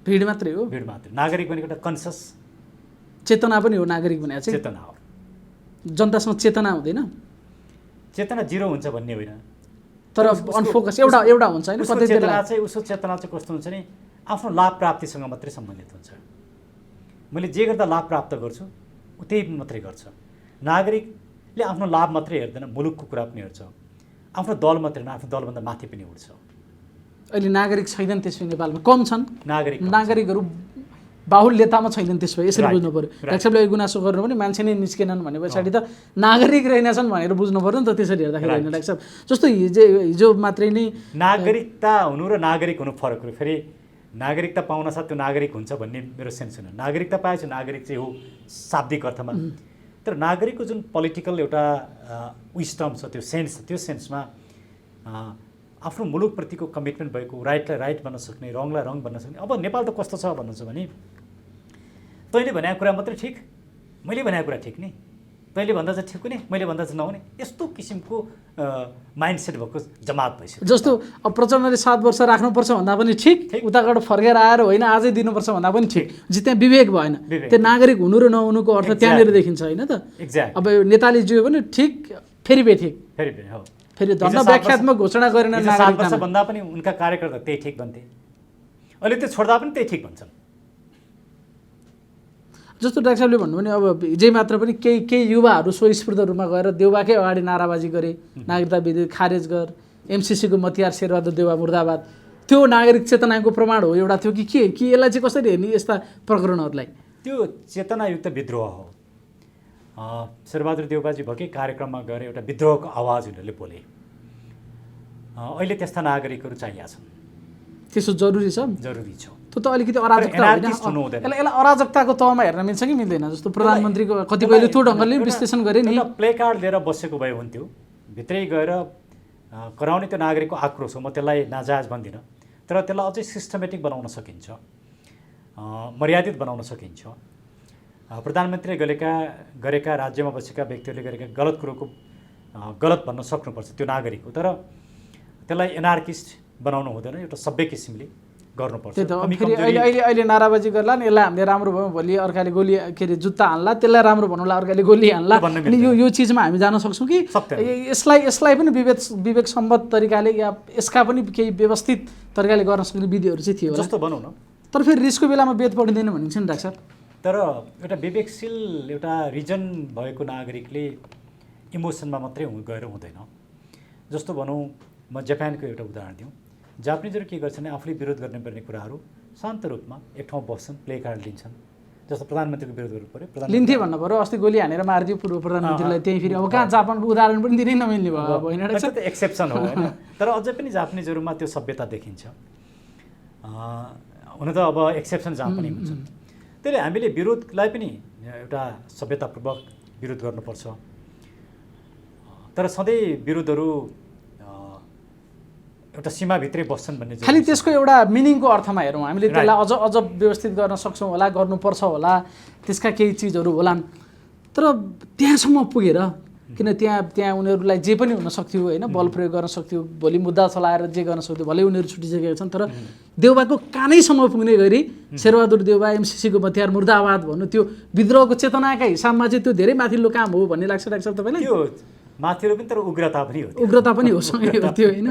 Speaker 2: भिड मात्रै हो,
Speaker 1: भिड मात्रै। नागरिक भनेको एउटा कन्सियस
Speaker 2: चेतना पनि हो। नागरिक भनेको चाहिँ
Speaker 1: चेतना हो।
Speaker 2: जनतासँग चेतना हुँदैन,
Speaker 1: चेतना जिरो हुन्छ भन्ने होइन,
Speaker 2: तर अनफोकस एउटा हुन्छ होइन। कतै
Speaker 1: चेतना चाहिँ उसको चेतना चाहिँ कस्तो हुन्छ नि, आफ्नो लाभ प्राप्तिसँग मात्रै सम्बन्धित हुन्छ। मैले जे गर्दा लाभ प्राप्त गर्छु ऊ त्यही मात्रै गर्छ। नागरिकले आफ्नो लाभ मात्रै हेर्दैन, मुलुकको कुरा पनि हेर्छ। आफ्नो दल मात्रै होइन, आफ्नो दलभन्दा माथि पनि उठ्छ।
Speaker 2: अहिले नागरिक छैनन् त्यसो नेपालमा, कम छन् नागरिकहरू, बाहुल्यतामा छैनन्। त्यसो भए यसरी बुझ्नु पऱ्यो। डाक्टर साहबले गुनासो गर्नु पनि मान्छे नै निस्केनन् भने पछाडि त नागरिक रहेनछन् भनेर बुझ्नु पऱ्यो नि त। त्यसरी हेर्दाखेरि होइन डाक्टर साहब? जस्तो हिजो मात्रै नै
Speaker 1: नागरिकता हुनु र नागरिक हुनु फरक हो। फेरि नागरिकता पाउन साथ त्यो नागरिक हुन्छ भन्ने मेरो सेन्स होइन। नागरिकता पाएपछि नागरिक चाहिँ हो शाब्दिक अर्थमा, तर नागरिकको जुन पोलिटिकल एउटा विस्टम छ, त्यो सेन्स छ, त्यो सेन्समा आफ्नो मुलुकप्रतिको कमिटमेन्ट भएको, राइटलाई राइट भन्न सक्ने, रङलाई रङ भन्न सक्ने। अब नेपाल त कस्तो छ भन्नुहुन्छ भने तैँले भनेको कुरा मात्रै ठिक, मैले भनेको कुरा ठिक नि, तैँले भन्दा चाहिँ ठिक हुने, मैले भन्दा चाहिँ नहुने, यस्तो किसिमको माइन्डसेट भएको जमात भइसक्यो।
Speaker 2: जस्तो अब प्रचण्डले 7 वर्ष राख्नुपर्छ भन्दा पनि ठिक, उताबाट फर्केर आएर होइन आजै दिनुपर्छ भन्दा पनि ठिक। त्यहाँ विवेक भएन। त्यो नागरिक हुनु र नहुनुको अर्थ त्यहाँनिर देखिन्छ होइन त?
Speaker 1: एक्ज्याक्ट।
Speaker 2: अब नेताले जो पनि ठिक, फेरि ठिक, फेरि धन्न व्याख्यात्मक घोषणा गरेन।
Speaker 1: 7 वर्ष भन्दा पनि उनका कार्यकर्ता त्यही ठिक भन्थे, अहिले त्यो छोड्दा पनि त्यही ठिक भन्छन्।
Speaker 2: जस्तो डाक्टर साहबले भन्नु भने अब हिजै मात्र पनि केही युवाहरू स्वस्फूर्त रूपमा गएर देउबाकै अगाडि नाराबाजी गरे, नागरिकता विधेयक खारेज गर, एमसिसीको मतियार शेरबहादुर देउवा मुर्दाबाद। त्यो नागरिक चेतनाको प्रमाण हो एउटा थियो कि यसलाई चाहिँ कसरी हेर्ने यस्ता प्रकरणहरूलाई?
Speaker 1: त्यो चेतनायुक्त विद्रोह हो। शेरबहादुर देउबाजी भएकै कार्यक्रममा गएर एउटा विद्रोहको आवाज उनीहरूले बोले। अहिले त्यस्ता नागरिकहरू चाहिएका छन्।
Speaker 2: त्यसो जरुरी छ?
Speaker 1: जरुरी छ।
Speaker 2: त्यो त अलिकति अराजकता होइन? यसलाई अराजकताको तहमा हेर्न मिल्छ कि मिल्दैन? जस्तो प्रधानमन्त्रीको कतिपयले त्यो ढङ्गले विश्लेषण गरे नि।
Speaker 1: प्ले कार्ड लिएर बसेको भए हुन्थ्यो, भित्रै गएर कराउने त्यो नागरिकको आक्रोश हो। म त्यसलाई नाजायज भन्दिनँ, तर त्यसलाई अझै सिस्टमेटिक बनाउन सकिन्छ, मर्यादित बनाउन सकिन्छ। प्रधानमन्त्रीले गरेका राज्यमा बसेका व्यक्तिहरूले गरेका गलत कुरोको गलत भन्न सक्नुपर्छ त्यो नागरिक हो, तर त्यसलाई एनार्किस्ट बनाउनु हुँदैन, एउटा सभ्य किसिमले गर्नुपर्छ।
Speaker 2: त्यही त अहिले नाराबाजी गर्ला नि, यसलाई हामीले राम्रो भयो भोलि अर्काले गोली के अरे जुत्ता हान्ला, त्यसलाई राम्रो भन्नुला अर्काले गोली हान्ला। अनि यो चिजमा हामी जान सक्छौँ कि यसलाई पनि विवेक सम्मत तरिकाले या यसका पनि केही व्यवस्थित तरिकाले गर्न सक्ने विधिहरू चाहिँ थियो
Speaker 1: जस्तो भनौँ न।
Speaker 2: तर फेरि रिसको बेलामा वेद पढिँदैन भनिन्छ नि डाक्टर साहब।
Speaker 1: तर एउटा विवेकशील एउटा रिजन भएको नागरिकले इमोसनमा मात्रै गएर हुँदैन। जस्तो भनौँ, म जापानको एउटा उदाहरण दिउँ। जापानिजहरू के गर्छन्, आफूले विरोध गर्नुपर्ने कुराहरू शान्त रूपमा एक ठाउँ बस्छन्, प्ले कार्ड लिन्छन्। जस्तो प्रधानमन्त्रीको विरोध गर्नु पऱ्यो,
Speaker 2: लिन्थे भन्नु पऱ्यो। अस्ति गोली हानेर मारिदियो पूर्व प्रधानमन्त्रीलाई, त्यही फेरि अब कहाँ जापानको उदाहरण पनि दिनै नमिल्ने भयो होइन?
Speaker 1: त्यो एक्सेप्सन हो होइन, तर अझै पनि जापानिजहरूमा त्यो सभ्यता देखिन्छ। हुन त अब एक्सेप्सन जहाँ पनि हुन्छ। त्यसले हामीले विरोधलाई पनि एउटा सभ्यतापूर्वक विरोध गर्नुपर्छ। तर सधैँ विरोधहरू एउटा सीमाभित्रै बस्छन् भन्ने
Speaker 2: खालि त्यसको एउटा मिनिङको अर्थमा हेरौँ हामीले त्यसलाई अझ व्यवस्थित गर्न सक्छौँ होला, गर्नुपर्छ होला, त्यसका केही चिजहरू होलान्, तर त्यहाँसम्म पुगेर किन त्यहाँ उनीहरूलाई जे पनि हुन सक्थ्यो होइन, बल प्रयोग गर्न सक्थ्यो, भोलि मुद्दा चलाएर जे गर्न सक्थ्यो, भलै उनीहरू छुटिसकेका छन्, तर देउबाको कानैसम्म पुग्ने गरी शेरबहादुर देउबा एमसिसीको मतियार मुर्दाबाद भन्नु त्यो विद्रोहको चेतनाका हिसाबमा चाहिँ त्यो धेरै माथिल्लो काम हो भन्ने लाग्छ डाक्टर साहब तपाईँलाई?
Speaker 1: त्यो माथिल्लो पनि तर उग्रता पनि हो,
Speaker 2: उग्रता पनि हो, सँगै हो त्यो होइन,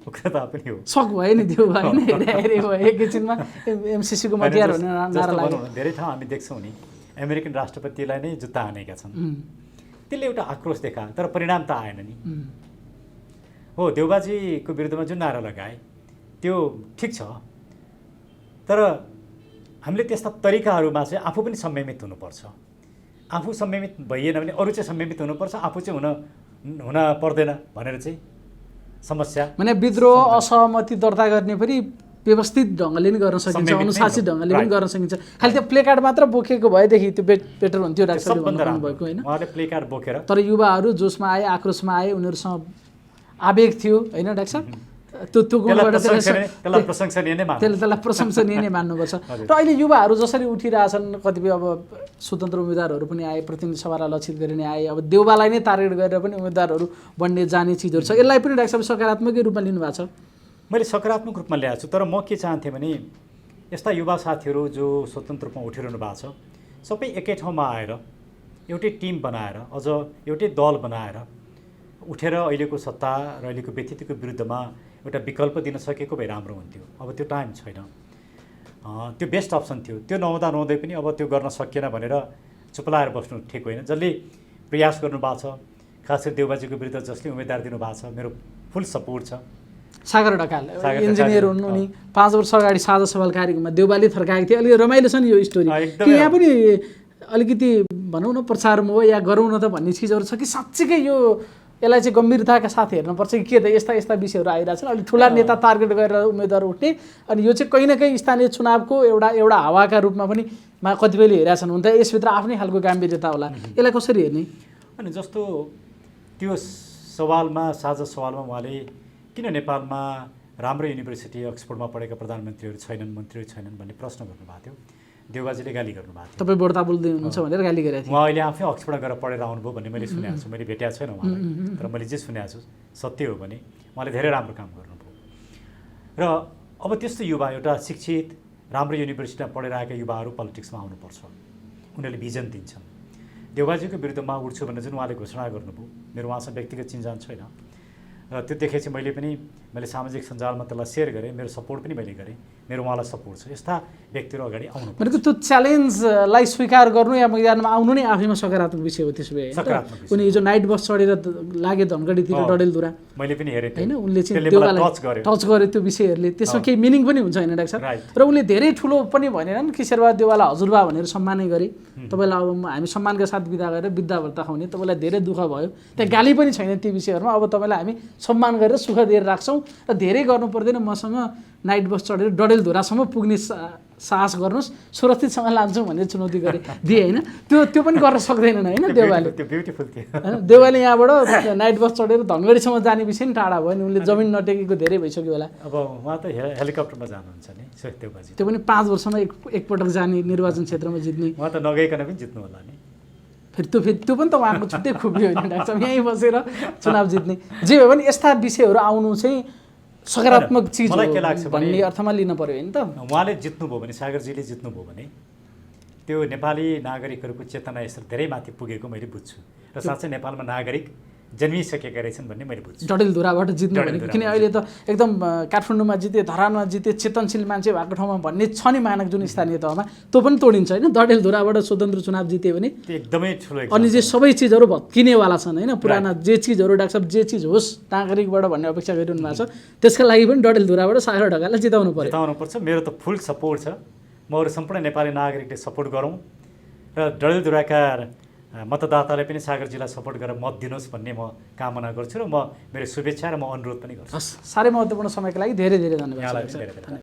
Speaker 1: उग्रता पनि हो।
Speaker 2: सक भयो नि देउबा होइन, हेरे भयो एकैछिनमा एमसिसीको मतियार भन्ने नारा लाग्यो।
Speaker 1: धेरै ठाउँ हामी देख्छौँ नि अमेरिकन राष्ट्रपतिलाई नै जुत्ता हानेका छन्, त्यसले एउटा आक्रोश देखा, तर परिणाम त आएन नि। हो देउबाजीको विरुद्धमा जुन नारा लगाए त्यो ठिक छ, तर हामीले त्यस्ता तरिकाहरूमा चाहिँ आफू पनि संयमित हुनुपर्छ। आफू संयमित भइएन भने अरू चाहिँ संयमित हुनुपर्छ, आफू चाहिँ हुन पर्दैन भनेर चाहिँ समस्या।
Speaker 2: भने विद्रोह असहमति दर्ता गर्ने पनि व्यवस्थित ढङ्गले नि गर्न सकिन्छ, अनुशासित ढङ्गले पनि गर्न सकिन्छ। खालि त्यो प्ले कार्ड मात्र बोकेको भएदेखि त्यो बेटर हुन्थ्यो डाक्टरले भन्नुभएको होइन।
Speaker 1: उहाँले प्ले कार्ड बोकेर,
Speaker 2: तर युवाहरू जोसमा आए, आक्रोशमा आए, उनीहरूसँग आवेग थियो होइन डाक्टर साहब, त्यो गुणबाट
Speaker 1: त्यसलाई
Speaker 2: प्रशंसनीय नै मान्नुपर्छ। र अहिले युवाहरू जसरी उठिरहेछन्, कतिपय अब स्वतन्त्र उम्मेदवारहरू पनि आए, प्रतिनिधि सभालाई लक्षित गरिने आए, अब देउबालाई नै टार्गेट गरेर पनि उम्मेदवारहरू बन्ने जाने चिजहरू छ, यसलाई पनि डाक्टर साहब सकारात्मकै रूपमा लिनुभएको छ?
Speaker 1: मैले सकारात्मक रूपमा ल्याएको छु, तर म के चाहन्थेँ भने यस्ता युवा साथीहरू जो स्वतन्त्र रूपमा उठिरहनु भएको छ, सबै एकै ठाउँमा आएर एउटै टिम बनाएर, अझ एउटै दल बनाएर उठेर अहिलेको सत्ता र अहिलेको व्यक्तित्वको विरुद्धमा एउटा विकल्प दिन सकेको भए राम्रो हुन्थ्यो। अब त्यो टाइम छैन, त्यो बेस्ट अप्सन थियो, त्यो नहुँदै पनि अब त्यो गर्न सकिएन भनेर चुप्लाएर बस्नु ठिक होइन। जसले प्रयास गर्नुभएको छ, खास गरी देउबाजीको विरुद्ध जसले उम्मेदवार दिनुभएको छ, मेरो फुल सपोर्ट छ।
Speaker 2: सागर ढकाल इन्जिनियर हुनु नि, 5 वर्ष अगाडि साझा सवाल कार्यक्रममा देउबाले थर्काएको थियो, अलिक रमाइलो छ नि यो स्टोरी कि यहाँ पनि अलिकति भनौँ न प्रचारमा हो या गरौँ न त भन्ने चिजहरू छ कि साँच्चीकै यो यसलाई चाहिँ गम्भीरताका साथ हेर्नुपर्छ कि के त यस्ता विषयहरू आइरहेछन्, अलिक ठुला नेता टार्गेट गरेर उम्मेदवार उठ्ने, अनि यो चाहिँ कहीँ न कहीँ स्थानीय चुनावको एउटा हावाका रूपमा पनि कतिपयले हेरेका छन्, हुन त यसभित्र आफ्नै खालको गाम्भीर्यता होला, यसलाई कसरी हेर्ने?
Speaker 1: अनि जस्तो त्यो सवालमा, साझा सवालमा उहाँले किन नेपालमा राम्रो युनिभर्सिटी अक्सफोर्डमा पढेका प्रधानमन्त्रीहरू छैनन्, मन्त्रीहरू छैनन् भन्ने प्रश्न गर्नुभएको थियो। देउबाजीले गाली गर्नुभएको थियो,
Speaker 2: तपाईँ बढ्ता बोल्दै हुनुहुन्छ भनेर गाली गरेको थियो।
Speaker 1: उहाँ अहिले आफै अक्सफोर्ड गएर पढेर आउनुभयो भन्ने मैले सुनेको छु, मैले भेटेको छैन उहाँलाई, तर मैले जे सुनेको छु सत्य हो भने उहाँले धेरै राम्रो काम गर्नुभयो। र अब त्यस्तो युवा, एउटा शिक्षित राम्रो युनिभर्सिटीमा पढेर आएका युवाहरू पोलिटिक्समा आउनुपर्छ, उनीहरूले भिजन दिन्छन्। देउबाजीको विरुद्धमा उठ्छु भनेर जुन उहाँले घोषणा गर्नुभयो, मेरो उहाँसँग व्यक्तिगत चिन्जान छैन, र त्यो देखेपछि मैले सामाजिक सञ्जालमा त्यसलाई सेयर गरेँ, मेरो सपोर्ट पनि मैले गरेँ, मेरो उहाँलाई सपोर्ट छ। यस्ता व्यक्तिहरू अगाडि आउनु
Speaker 2: भनेको त्यो च्यालेन्जलाई स्वीकार गर्नु या मैदानमा आउनु नै आफैमा सकारात्मक विषय हो। त्यसो भए
Speaker 1: सकारात्मक
Speaker 2: उनी हिजो नाइट बस चढेर लागे धनगढीतिर डडेलधुरा,
Speaker 1: मैले पनि हेरेँ
Speaker 2: होइन, उनले चाहिँ टच गरे त्यो विषयहरूले, त्यसमा केही मिनिङ पनि हुन्छ होइन डाक्टर साहब? र उनले धेरै ठुलो पनि भनेनन् कि शेरबहादुर देउवालाई हजुरबा भनेर सम्मानै गरे, तपाईँलाई अब हामी सम्मानका साथ बिदा गरेर बिदा भर्ता खुवाउने, तपाईँलाई धेरै दुःख भयो, त्यहाँ गाली पनि छैन ती विषयहरूमा, अब तपाईँलाई हामी सम्मान गरेर सुख दिएर राख्छौँ र धेरै गर्नु पर्दैन, मसँग नाइट बस चढेर डडेलधुरासम्म पुग्ने साहस गर्नुहोस्, सुरक्षितसँग लान्छौँ भनेर चुनौती गरे दिए होइन। त्यो पनि गर्न सक्दैनन् होइन देउवाले।
Speaker 1: त्यो ब्युटिफुल थियो
Speaker 2: होइन, देउवाले यहाँबाट नाइट बस चढेर धनगढीसम्म जाने विषय नि टाढा भयो नि, उनले जमिन नटेकेको धेरै भइसक्यो होला।
Speaker 1: अब उहाँ त हेलिकप्टरमा जानुहुन्छ नि देउबाजी,
Speaker 2: त्यो पनि 5 वर्षमा एकपटक जाने, निर्वाचन क्षेत्रमा जित्ने,
Speaker 1: उहाँ त नगइकन पनि जित्नु होला नि।
Speaker 2: फेरि त्यो पनि त उहाँको छुट्टै खुबी होइन डाक्टर, यहीँ बसेर चुनाव जित्ने। जे भयो भने यस्ता विषयहरू आउनु चाहिँ सकारात्मक चिज हो भन्ने अर्थमा लिन पर्यो होइन त।
Speaker 1: उहाँले जित्नुभयो भने, सागरजीले जित्नुभयो भने त्यो नेपाली नागरिकहरूको चेतना यसरी धेरै माथि पुगेको मैले बुझ्छु, र साँच्चै नेपालमा नागरिक जन्मिसकेका रहेछन् भन्ने मैले बुझ्छु।
Speaker 2: डडेलधुराबाट जित्नु भनेको किन अहिले त एकदम काठमाडौँमा जिते, धरानमा जिते, चेतनशील मान्छे भएको ठाउँमा भन्ने छ नि मानक जुन स्थानीय तहमा, त्यो पनि तोडिन्छ होइन। डडेलधुराबाट स्वतन्त्र चुनाव जित्यो भने
Speaker 1: एकदमै ठुलो,
Speaker 2: अनि जे सबै चिजहरू भत्किनेवाला छन् होइन, पुराना जे चिजहरू डाक्टर साहब जे चिज होस् नागरिकबाट भन्ने अपेक्षा गरिरहनु भएको छ, त्यसका लागि पनि डडेलधुराबाट सागर ढकाललाई जिताउनुपर्छ।
Speaker 1: मेरो त फुल सपोर्ट छ, म अरू सम्पूर्ण नेपाली नागरिकले सपोर्ट गरौँ र डडेलधुराका मतदाताले पनि सागरजीलाई सपोर्ट गरेर मत दिनुहोस् भन्ने म कामना गर्छु, र मेरो शुभेच्छा र म अनुरोध पनि गर्छु।
Speaker 2: साह्रै महत्त्वपूर्ण समयको लागि धेरै धेरै धन्यवाद।